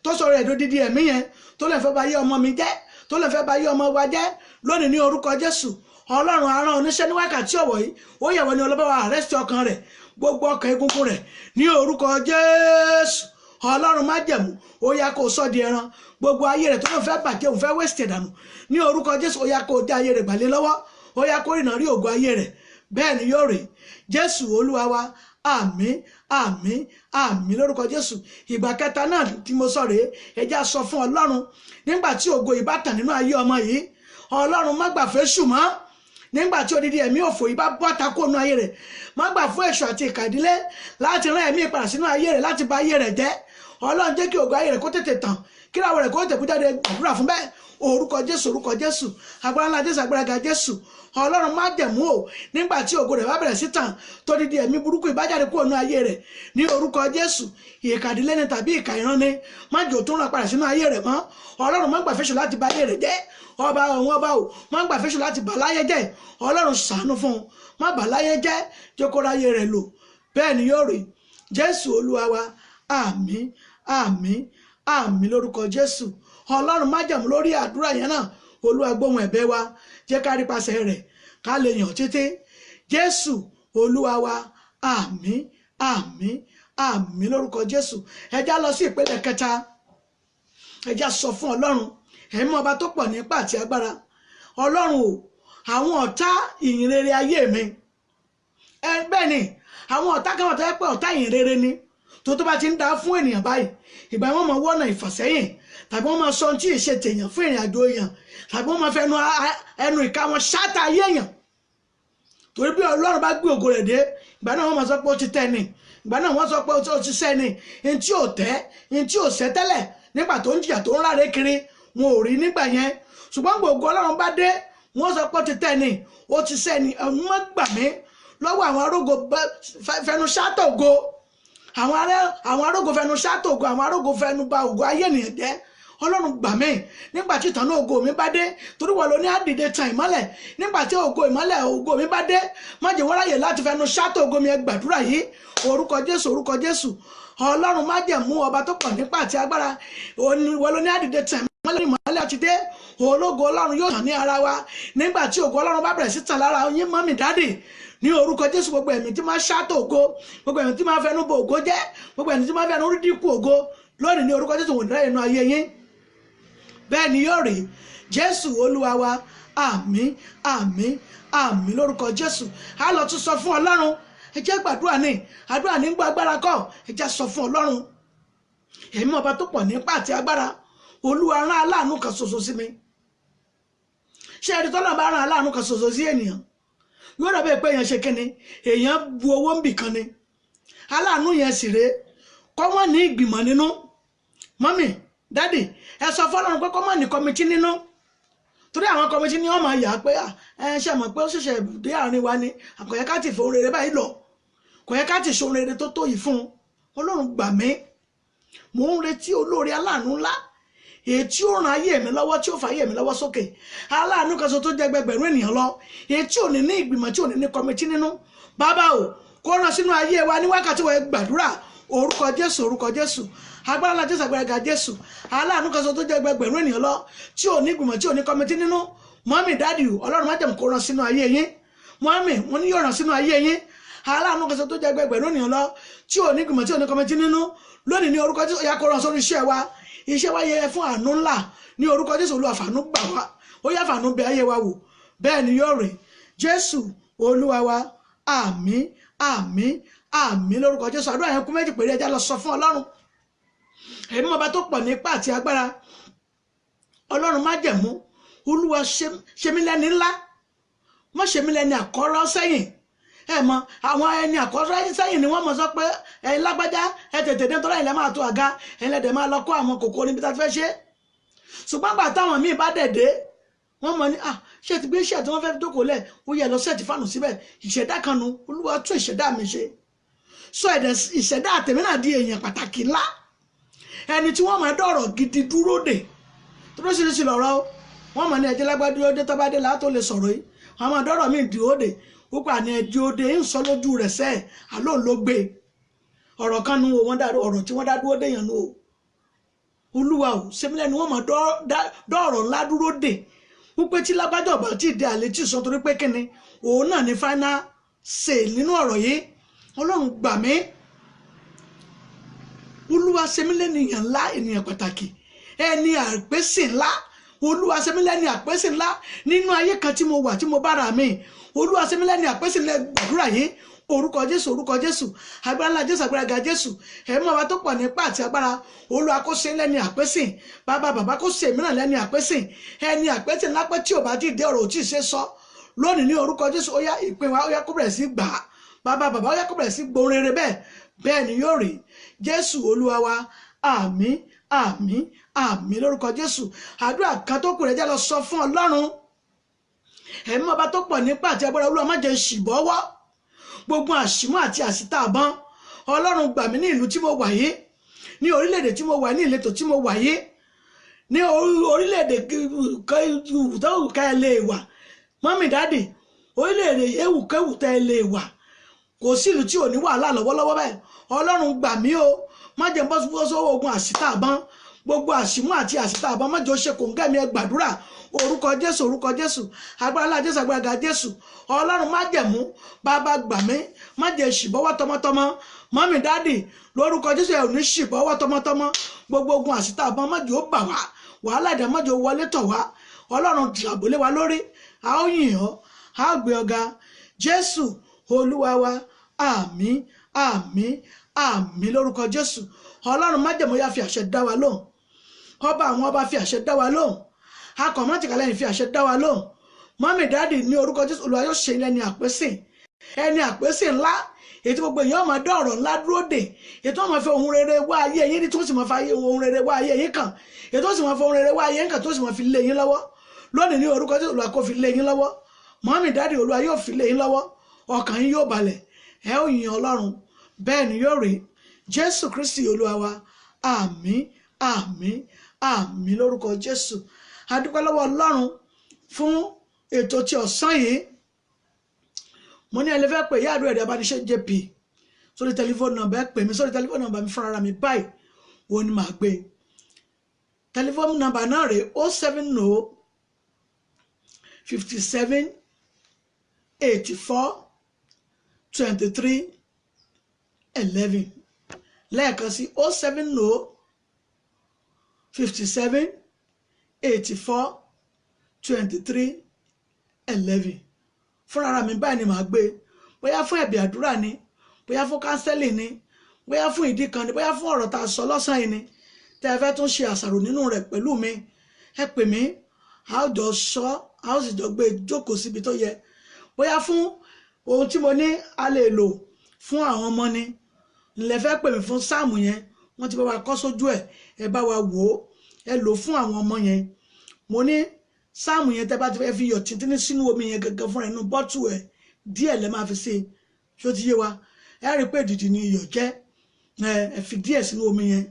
tó sọ̀rọ̀ ẹ̀dọ́ dídí ẹ̀mí yẹn tó lè fẹ́ bà ayé ọmọ mi jẹ́ tó lè fẹ́ bà ayé ọmọ wa jẹ́ lónìí ní orúkọ jésù ọlọ́run arán oníṣẹ́ ní wákàtí ọ̀wọ̀ yìí ó yẹ̀wò ní ọlọ́ba wa àrẹ́sì ọkàn rẹ̀ gbogbo ọkàn egungun rẹ̀ ní orúkọ jésù ọlọ́run má jẹ̀mú ó yá kó sọ di ẹran gbogbo ayé rẹ̀ tó ló fẹ́ bàjẹ́ òun fẹ́ wẹ́sìtì dànù ní orúkọ jésù ó yá kó dé ayé rẹ̀ gbàlẹ́ lọ́wọ́ ó yá kó rìnà rí ògo ayé rẹ̀ bẹ́ẹ̀ ni yóò rí jésù olúwa wa àmín àmín àmín lórúkọ jésù ìgbà kẹta náà tí mo sọ rèé ẹ já sọ fún ọlọ́run nígbà tí ògo yìí bá tàn nínú ayé ọmọ yìí ọlọ́run má gbà fẹ́ ṣùmọ́ nígbà tí odidi ẹ̀mí òfò yìí bá bọ́ta kó nínú ayé rẹ̀ má gbà fún èṣù àti ìkà ìdílé láti rán ẹ̀mí ìpadà sínú ayé rẹ̀ láti bà ayé rẹ̀ jẹ́ Ọlọ́run jẹ́ kí ògo ayé rẹ̀ kó tètè tàn kí ìràwọ̀ rẹ̀ kó tètè bú jáde gbàdúrà fún bẹ́ẹ̀ orúkọ Jésù agbára ńlá Jésù agbára ga Jésù Ọlọ́run má jẹ̀mú o nígbà tí ògo rẹ̀ bá bẹ̀rẹ̀ sí tàn tó dídí ẹ̀mí burúkú ìbájáde kúrò ní ayé rẹ̀ ní orúkọ Jésù ìkàdílé ni tàbí ìkà ìran ni má jò tó ràn padà sínú ayé rẹ̀ mọ́ Ọlọ́run má gbà fẹ́ṣù láti bà ayé rẹ̀ jẹ́ ọba òun ọba o má gbà fẹ́ṣù láti bà láyé jẹ́ Ọlọ́run ṣàánú fún un má bà láyé jẹ́ jẹ́ kó ráyé rẹ̀ lò bẹ́ẹ̀ ni yóò rí Jésù Olúwa wa àmín àmín àmín lórúkọ Jésù Ọlọ́run má jẹ̀mú lórí àdúrà yẹn náà Olúwa gbóhùn ẹ̀bẹ̀ wa jẹ́ ká rí pasẹ̀ rẹ̀ ká lè yàn títí Jésù Olúwa wa àmín àmín àmín lórúkọ Jésù ẹ já lọ sí ìpele kẹta ẹ já sọ fún Ọlọ́run ẹ̀mí ọba tó pọ̀ nípa àti agbára Ọlọ́run o àwọn ọ̀tá ìyìnrere ayé mi bẹ́ẹ̀ ni àwọn ọ̀tá kan wọ́n tẹ́ pé ọ̀tá ìyìnrere ni tó bá ti ń dá fún ènìyàn báyìí ìgbà wọn máa wọ́nà ìfàsẹ́yìn tàbí wọ́n máa sọ ohun tí ìṣe tèèyàn fún ìrìn àjò èèyàn tàbí wọ́n máa fẹ́ ẹnu ìka wọn ṣáàtà ayé èèyàn torí bí Ọlọ́run bá gbé ògo rẹ̀ dé ìgbà náà wọ́n máa sọ pé ó ti tẹ́ ni ìgbà náà wọ́n sọ pé ó ti sẹ́ ni ní tí ò tẹ́ ní tí ò sẹ́ tẹ́lẹ̀ nígbà tó ń jìyà tó ń ráre kiri wọn ò rí nígbà yẹn ṣùgbọ́n gbogbo Ọlọ́run bá dé wọ́n sọ pé ó ti tẹ́ ni ó ti sẹ́ ni wọ́n gbà mí lọ́wọ́ àwọn arógo fẹnu ṣáàtò ògo àwọn arógo fẹnu ṣáàtò ògo àwọn arógo fẹnu ba ògo ayé ènìyàn jẹ́ Ọlọ́run gbà mí nígbà tí ìtànà ògo mi bá dé torí wọ́n ló ní àdìde tan ìmọ́lẹ̀ nígbà tí ògo mi bá dé má jẹ́ wọ́n ráyè láti fẹnu ṣáàtò ògo mi ẹ gbàdúrà yìí orúkọ Jésù Ọlọ́run má jẹ́ mú ọba tó pọ̀ nípa àti agbára wọ́n ló ní àdìde tan ìmọ́lẹ̀ àti dé ológo Ọlọ́run yóò tàn ní ara wa nígbà tí ògo Ọlọ́run bá bẹ̀rẹ̀ sí tàn lára yín mọ́mì dádì ní orúkọ Jésù gbogbo ẹ̀mí tí máa ṣáàtò ògo gbogbo ẹ̀mí tí máa fẹnu bo ògo jẹ́ gbogbo ẹ̀mí tí máa fẹnu rí dínkù ògo lónìí ní orúkọ Jésù wọ́n dá inú ayé yín bẹ́ẹ̀ ni yóò rí Jésù Olúwa wa àmín àmín àmín lórúkọ Jésù a lọ tún sọ fún Ọlọ́run ẹ jẹ́ gbàdúrà ní àdúrà ní gbọ́ agbára kọ́ ẹ jẹ́ sọ fún Ọlọ́run ẹ̀mí ọba tó pọ̀ nípa àti agbára Olúwa rán aláàánú kan ṣoṣo sí mi ṣé ẹni tọ́lá bá rán aláàánú kan ṣoṣo sí ènìyàn yóò rẹ̀ bẹ́ẹ̀ pé èèyàn ṣe kíni èèyàn bu owó ń bì kan ni aláàánú yẹn sì rèé kọ́ wọ́n ní ìgbìmọ̀ nínú mọ́mì dádì ẹ sọ fọ́lọ́run pé kọ́ wọ́n ní kọ́mítì nínú torí àwọn kọ́mítì ni wọ́n máa yà á pé ẹ ṣe mọ̀ pé ó ṣẹ̀ṣẹ̀ dé àárín wa ni kò yẹ ká ti fòun rere báyìí lọ kò yẹ ká ti ṣòun rere tó tó yìí fún un Ọlọ́run gbà mí mò ń retí olóore aláàánú ńlá èyí tí ó ràn ayé mi lọ́wọ́ tí ó fà ayé mi lọ́wọ́ sókè aláàánú kan so tó jẹ́ gbẹgbẹ̀rún ènìyàn lọ èyí tí ò ní ní ìgbìmọ̀ tí ò ní ní kọ́mítì nínú bàbá o kó ràn sínú ayé wa ní wákàtí wọ́n gbàdúrà orúkọ Jésù agbára ńlá Jésù agbára ga Jésù aláàánú kan so tó jẹ́ gbẹgbẹ̀rún ènìyàn lọ tí ò ní ìgbìmọ̀ tí ò ní kọ́mítì nínú mọ́mì dáàdì Ọlọ́run má jẹ̀mú kó ràn sínú ayé yín mọ́mì wọn ní yóò ràn sínú ayé yín aláàánú kan so tó jẹ́ gbẹgbẹ̀rún ènìyàn lọ tí ò ní ìgbìmọ̀ tí ò ní kọ́mítì nínú lónìí ní orúkọ Jésù ó yá kó ràn sórí iṣẹ́ wa yẹ fún àánú ńlá ní orúkọ Jésù Olúwa fàánú gbà wá ó yá fàánú bẹ ayé wa wò bẹ́ẹ̀ ni yóò rí Jésù Olúwa wa àmín àmín àmín lórúkọ Jésù àdúrà yẹn kú méjì péré ẹjá lọ sọ fún Ọlọ́run ẹ̀mí ọba tó pọ̀ nípa àti agbára Ọlọ́run má jẹ̀mú Olúwa ṣe mí lẹ́ni ńlá má ṣe mí lẹ́ni àkọ́rọ́ sẹ́yìn ẹ mọ àwọn ẹni àkọ́rọ́ sẹ́yìn ni wọ́n mọ̀ sọ pé ẹ̀yin lágbájá ẹ tètè dé tọ́lá ilẹ̀ máa tó àga ẹ̀yin lẹ́dẹ̀ máa lọ kó àwọn kòkó níbi tá a fẹ́ ṣe ṣùgbọ́n gbà táwọn míì bá dẹ̀dẹ̀ wọ́n mọ̀ ní ṣé ti gbé iṣẹ́ tí wọ́n fẹ́ dókòó lẹ̀ ó yẹ lọ sẹ́ẹ̀tì fáànù síbẹ̀ ìṣẹ̀dá kan nu Olúwa tún ìṣẹ̀dá mi ṣe sọ ìṣẹ̀dá àtẹ̀mí náà di èèyàn pàtàkì ńlá ẹni tí wọ́n máa dọ̀rọ̀ gidi dúró dè tó lóṣìṣì lọ́rọ̀ wọ́n mọ̀ ní ẹjẹ́ lágbádé ó dé tó bá dé látó lè sọ̀rọ̀ yìí wọ́n máa dọ̀rọ̀ míì dúró dè púpọ̀ àní ẹjẹ́ ó dé ń sọ lójú rẹ̀ sẹ́ẹ̀ àló ló gbé ọ̀rọ̀ kan nu ọ̀rọ̀ tí wọ́n dá dúró dè yàn nu o Olúwa ò sẹ́mílẹ̀ ni wọ́n máa dọ̀rọ̀ ńlá dúró dè wípé tí lágbájá ọ̀bà tí ìdí àlè tí sọ torí pé kíni òun náà ní final say nínú ọ̀rọ̀ yìí Ọlọ́run gbà mí Olúwa sẹ́mílẹ̀ ènìyàn ńlá ènìyàn pàtàkì ẹni àpèsè ńlá Olúwa sẹ́mílẹ̀ ní àpèsè ńlá nínú ayé kan tí mo wà tí mo bára mi Olúwa sẹ́mílẹ̀ ní àpèsè ńlá gbàdúrà yìí orúkọ Jésù agbára ńlá Jésù agbára ga Jésù ẹ̀mí ọba tó pọ̀ nípa àti agbára Olúwa kó ṣe lẹ́ni àpèsìn bàbá kó ṣe mìíràn lẹ́ni àpèsìn ẹni àpèsìn ńlá pé tí ò bá ti dé ọ̀rọ̀ ò tí ì ṣe sọ lónìí ní orúkọ Jésù ó yá ìpín wa ó yá kó bẹ̀rẹ̀ sí gbà á bàbá ó yá kó bẹ̀rẹ̀ sí gbóhùn rere bẹ́ẹ̀ ni yóò rí Jésù Olúwa wa àmín àmín àmín lórúkọ Jésù. Àdúrà kan tó kù rẹ̀ jẹ́ lọ sọ fún Ọlọ́run. Ẹ̀mí ọba tó pọ̀ nípa àti agbára Olúwa má jẹ́ ṣìbọ́wọ́ gbogbo àṣìmọ́ àti àṣìta àbọn. Ọlọ́run gbà mí ní ìlú tí mo wà yìí, ní orílẹ̀-èdè tí mo wà, ní ìletò tí mo wà yìí, ní orílẹ̀-èdè ká ẹ lè wà mọ́mì dáàdì, orílẹ̀-èdè ewùkẹ́wù tẹ́ ẹ lè wà, kò sí ìlú tí ò ní wàhálà lọ́wọ́lọ́wọ́ báyìí. Ọlọ́run gbà mí o, má jẹ́ bọ́ sọ́wọ́ ogun àṣìta àbọn, gbogbo àṣìmọ́ àti àṣìta àbọn má jẹ́ ó ṣe kòńgẹ́ mi. Ẹ gbàdúrà orúkọ Jésù, orúkọ Jésù, agbára ńlá Jésù, agbára ga Jésù. Ọlọ́run má jẹ́ mú, bàbá gbà mí, má jẹ́ ṣìbọ́wọ́ tọmọtọmọ. Mọ́mì dáàdì, lórúkọ Jésù ẹ ò ní ṣìbọ́wọ́ tọmọtọmọ. Gbogbo ogun àṣìta àbọn má jẹ́ ó bà wá, wàhálà ìdá má jẹ́ ó wọlé tọ̀ wá. Ọlọ́run dìràbólé wa lórí, a ó yìn ọ́, a ó gbé ọ̀gá Jésù Olúwa wa. Àmín àmín àmín lórúkọ Jésù. Ọlọ́run májẹ̀mú yá fi àṣẹ dá wa lóhùn, ọba àwọn ọba fi àṣẹ dá wa lóhùn, akọ̀mọ́tìkálẹ́yìn fi àṣẹ dá wa lóhùn. Mọ́mì dáàdì, ní orúkọ Jésù Olúwa yóò ṣe ilẹ̀ ní àpèsè, ẹni àpèsè ńlá, ètò gbogbo èèyàn máa dá ọ̀rọ̀ ńlá dúró dè, ètò wọn máa fi ohun rere wá ayé yín ní, tó sì máa fi ohun rere wá ayé yín kàn, ètò sì máa fi ohun rere wá ayé yín kàn, tó sì máa fi lé yín lọ́wọ́. Lónìí ní orúkọ Jésù Olúwa kó fi lé yín lọ́wọ́. Mọ́mì dáàdì, Olúwa yóò fi lé yín lọ́wọ́, ọkàn yín yóò balẹ̀, ẹ ó yin Ọlọ́run, bẹ́ẹ̀ ni yóò rí. Jésù Kristi Olúwa wa. Àmín àmín àmín lórúkọ Jésù. A dúpẹ́ lọ́wọ́ Ọlọ́run fún ètò tí ọ̀sán yìí. Mo ní ẹlẹ́fẹ́ pé ìyá àdúrà ẹ̀dẹ̀ abániṣẹ́ JP sórí tẹlifóònù nọ́mbà, ẹ pè mí sórí tẹlifóònù nọ́mbà mi fúnra mi báyìí, wo ni màá gbé. Tẹlifóònù nọ́mbà náà rèé 070 57 84 23 11. Lẹ́ẹ̀kan sí 070 57 84 23 11. Fúnra mi báyìí ni màá gbé, bóyá fún ẹ̀bì àdúrà ni, bóyá fún kánsẹ́lì ni, bóyá fún ìdí kan ni, bóyá fún ọ̀rọ̀ tá a sọ lọ́sàn-án yìí ni, tẹ́ ẹ fẹ́ tún ṣe àṣàrò nínú rẹ̀ pẹ̀lú mi, ẹ pè mí, a ó jọ sọ, a ó sì jọ gbé jókòó síbi tó yẹ. Bóyá fún ohun tí mo ní a lè lò fún àwọn ọmọ ni, ńlẹ̀ fẹ́ pè mí fún sáàmù yẹn, wọ́n ti bá wa kọ́ sójú ẹ̀, ẹ bá wa wò ó, ẹ lò fún àwọn ọmọ yẹn. Mo ní sáàmù yẹn tẹ́ bá ti fẹ́ fi iyọ̀ tìǹtìǹ sínú omi yẹn gangan fúnra inú bọ́tù ẹ̀, díẹ̀ lẹ́ máa fi ṣe, ṣó ti yé wa. Ẹ rí i pé dìdì ni iyọ̀ jẹ́, ẹ fi díẹ̀ sínú omi yẹn.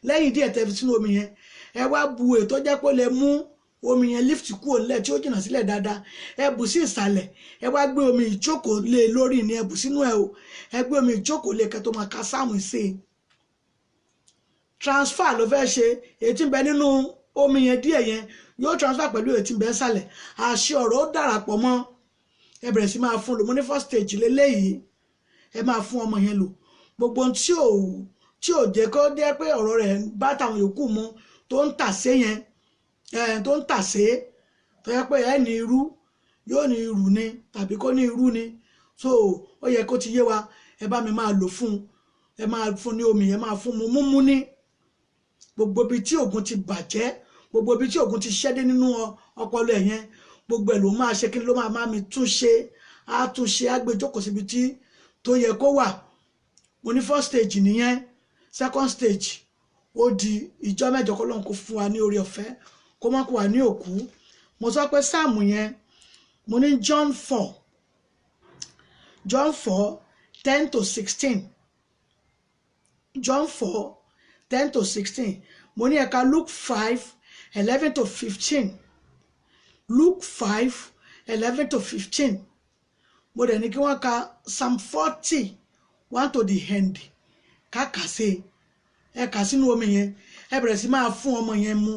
Lẹ́yìn díẹ̀ tẹ́ fi sínú omi yẹn, ẹ wá bu ètò jẹ́ pé ó lè mú omi yẹn lift kúrò nílẹ̀ tí ó jìnnà sílẹ̀ dáadáa, ẹ bù sí ìsàlẹ̀, ẹ wá gbé omi ìjókòó lé lórí ni, ẹ bù sínú ẹ o, ẹ gbé omi ìjókòó lé kẹ́ tó máa ka sáàmù sí i. Transfer ló fẹ́ ṣe, èyí tí ń bẹ nínú omi yẹn díẹ̀ yẹn yóò transfer pẹ̀lú èyí tí ń bẹ sàlẹ̀, àṣẹ ọ̀rọ̀ ó darapọ̀ mọ́. Ẹ bẹ̀rẹ̀ sí máa fún lò. Mo ní first stage lélẹ́yìí, ẹ máa fún ọmọ yẹn lò. Gbogbo tí ò jẹ́ kó jẹ́ pé ọ̀rọ̀ rẹ̀ bá tàwọn yòókù mu, tó ń tàsé yẹn, tó ń tàsé, tó yẹ pé ẹ ní irú, yóò ní irú ni tàbí kó ní irú ni. So ó yẹ kó ti yé wa, ẹ bá mi máa lò fún, ẹ máa fún ní omi yẹn, máa fún mu múmú ní gbogbo ibi tí ògùn ti bàjẹ́, gbogbo ibi tí ògùn ti ṣẹ́dé nínú ọpọlọ ẹ̀ yẹn, gbogbo ẹ̀ ló máa ṣe kí ló máa mi tún ṣe, á tún ṣe, á gbé jókòó síbi tí tó yẹ kó wà. Mo ní first stage nìyẹn. Second stage ó di ìjọ mẹ́jọ kọ́ lọ́n kó fún wa ní orí ọ̀fẹ́, kó má kó wa ní òkú. Mo sọ pé sáàmù yẹn, mo ní John 4 10 to 16, John 4 10 to 16. Mo ní ẹ̀ka Luke 5 11 to 15, Luke 5 11 to 15. Mo dẹ̀ ní kí wọ́n ka Psalm 40 1 to the end, káàkà sí ẹ kà sínú omi yẹn, ẹ bẹ̀rẹ̀ sí máa fún ọmọ yẹn mu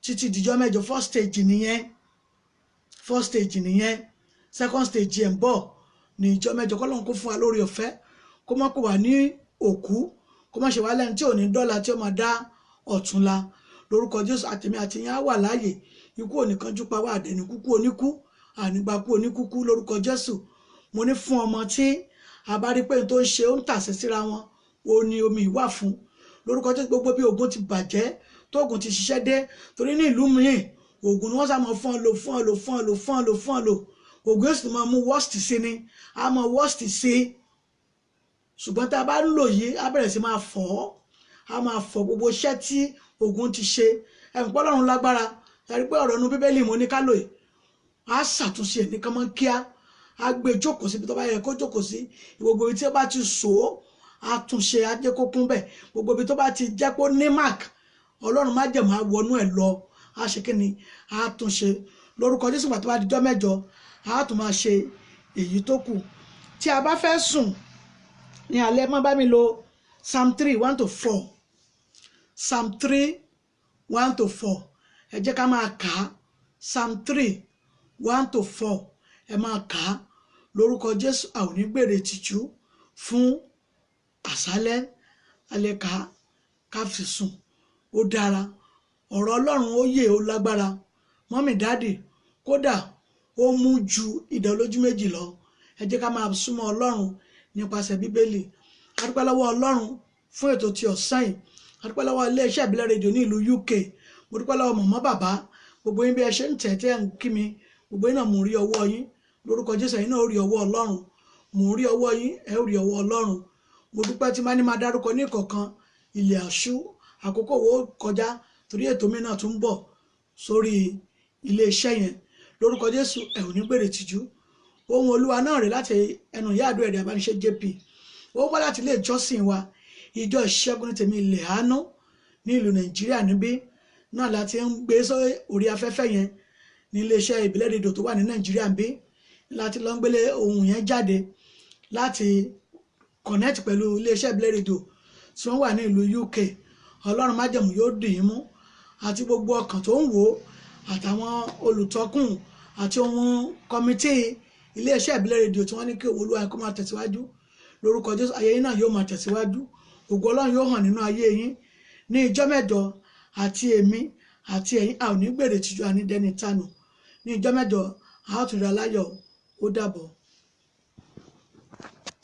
títí dìjọ́ mẹ́jọ. First stage nìyẹn, first stage nìyẹn. Second stage ẹ̀ ń bọ̀ ní ìjọ mẹ́jọ. Kọ́ lóun kó fún wa lórí ọ̀fẹ́, kó má kó wà ní òkú, kó má ṣe wá lẹ́nu tí ò ní dọ́là tí ó máa dá ọ̀túnla. Lórúkọ Jésù àtẹ̀mí àti yín á wà láàyè, ikú ò ní kánjú pa wá, àdẹ̀ni kúkú oníkú, ànígbà kú oníkúkú lórúkọ Jésù. Mo ní fún ọmọ tí a bá rí pé tó ń ṣe ó ń tàsé síra wọn, ó ní omi ìwà fún. Lórúkọ Jésù gbogbo bí ogun ti bàjẹ́, tó ogun ti ṣiṣẹ́ dé, torí ní ìlú míì ogun ni wọ́n sá mọ́ fún ọ lò. Ogun yóò sì máa mú worst sí ni, a mọ worst sí. Ṣùgbọ́n tá a bá ń lò yìí, a bẹ̀rẹ̀ sí máa fọ́, a máa fọ gbogbo iṣẹ́ tí ogun ti ṣe ẹ̀mí pé Ọlọ́run lágbára ẹ̀rí pé ọ̀rọ̀ inú Bíbélì mo ní ká lò yìí a ṣàtúnṣe nìkan mọ́ kíá a gbé jókòó síbi tó bá yẹ kó jókòó sí gbogbo ibi tí ó bá ti sò ó àtúnṣe ajé kó kún bẹ́ẹ̀ gbogbo ibi tó bá ti jẹ́ pé ó ní mark Ọlọ́run má jẹ̀mọ́ á wọnú ẹ̀ lọ a ṣe kí ni àtúnṣe lórúkọ Jésù gbà tó bá dijọ́ mẹ́jọ a tún máa ṣe èyí tó kù tí a bá fẹ́ sùn ní alẹ́ má bá mi lo Psalm 3 1-4 Psalm 3 1-4 ẹ jẹ́ ká máa kà á Psalm 3 1-4 ẹ máa kà á lórúkọ Jésù a ò ní gbèrè tìjú fún àṣálẹ́ alẹ́ kà á ká fi sùn ó dára ọ̀rọ̀ Ọlọ́run ó yè ó lágbára mọ́mì dáàdì kódà ó mú ju idà olójú méjì lọ ẹ jẹ́ ká máa súnmọ́ Ọlọ́run nípasẹ̀ Bíbélì a dúpẹ́ lọ́wọ́ Ọlọ́run fún ètò ti ọ̀sán yìí a dúpẹ́ lọ́wọ́ iléeṣẹ́ ìbílẹ̀ rédíò ní ìlú UK mo dúpẹ́ lọ́wọ́ mọ̀mọ́ bàbá gbogbo yín bí ẹ ṣe ń tẹ̀ ń kí mi gbogbo yín náà mo rí ọwọ́ yín lórúkọ Jésù yín náà ó rí ọwọ́ Ọlọ́run mo rí ọwọ́ yín ẹ ó rí ọwọ́ Ọlọ́run mo dúpẹ́ tí máa dárúkọ ní ìkọ̀kan ilẹ̀ àṣú àkókò wo kọjá torí ètò mi náà tún bọ̀ sórí iléeṣẹ́ yẹn lórúkọ Jésù ẹ ò ní gbèrè tìjú ohun Olúwa náà rè láti ẹnu ìyá àdúrà ẹ̀dẹ̀ àbáníṣe JP ó wá láti ilé ìjọsìn wa ìjọ ìṣẹ́gun ní tèmi ilẹ̀ àánú ní ìlú Nàìjíríà níbí náà láti ń gbé orí afẹ́fẹ́ yẹn ní iléeṣẹ́ ìbílẹ̀ rédíò tó wà ní Nàìjíríà níbí láti lọ ń gbélé ohun yẹn jáde láti connect pẹ̀lú iléeṣẹ́ ìbílẹ̀ rédíò tí wọ́n wà ní ìlú UK Ọlọ́run májẹ̀mú yóò dì í mú àti gbogbo ọkàn tó ń wò ó àtàwọn olùtọ́kùn àti ohun kọmitì iléeṣẹ́ ìbílẹ̀ rédíò tí wọ́n ní kí Olúwa kó máa tẹ̀síwájú lórúkọ Jésù ayé yín náà yóò máa tẹ̀síwájú ògo Ọlọ́run yóò hàn nínú ayé yín ní ìjọ́ mẹ́jọ àti èmi àti ẹ̀yin a ò ní gbèrè tìjú àní dẹni tànù ní ìjọ́ mẹ́jọ a ó tún rí aláyọ̀ ó dàbọ̀.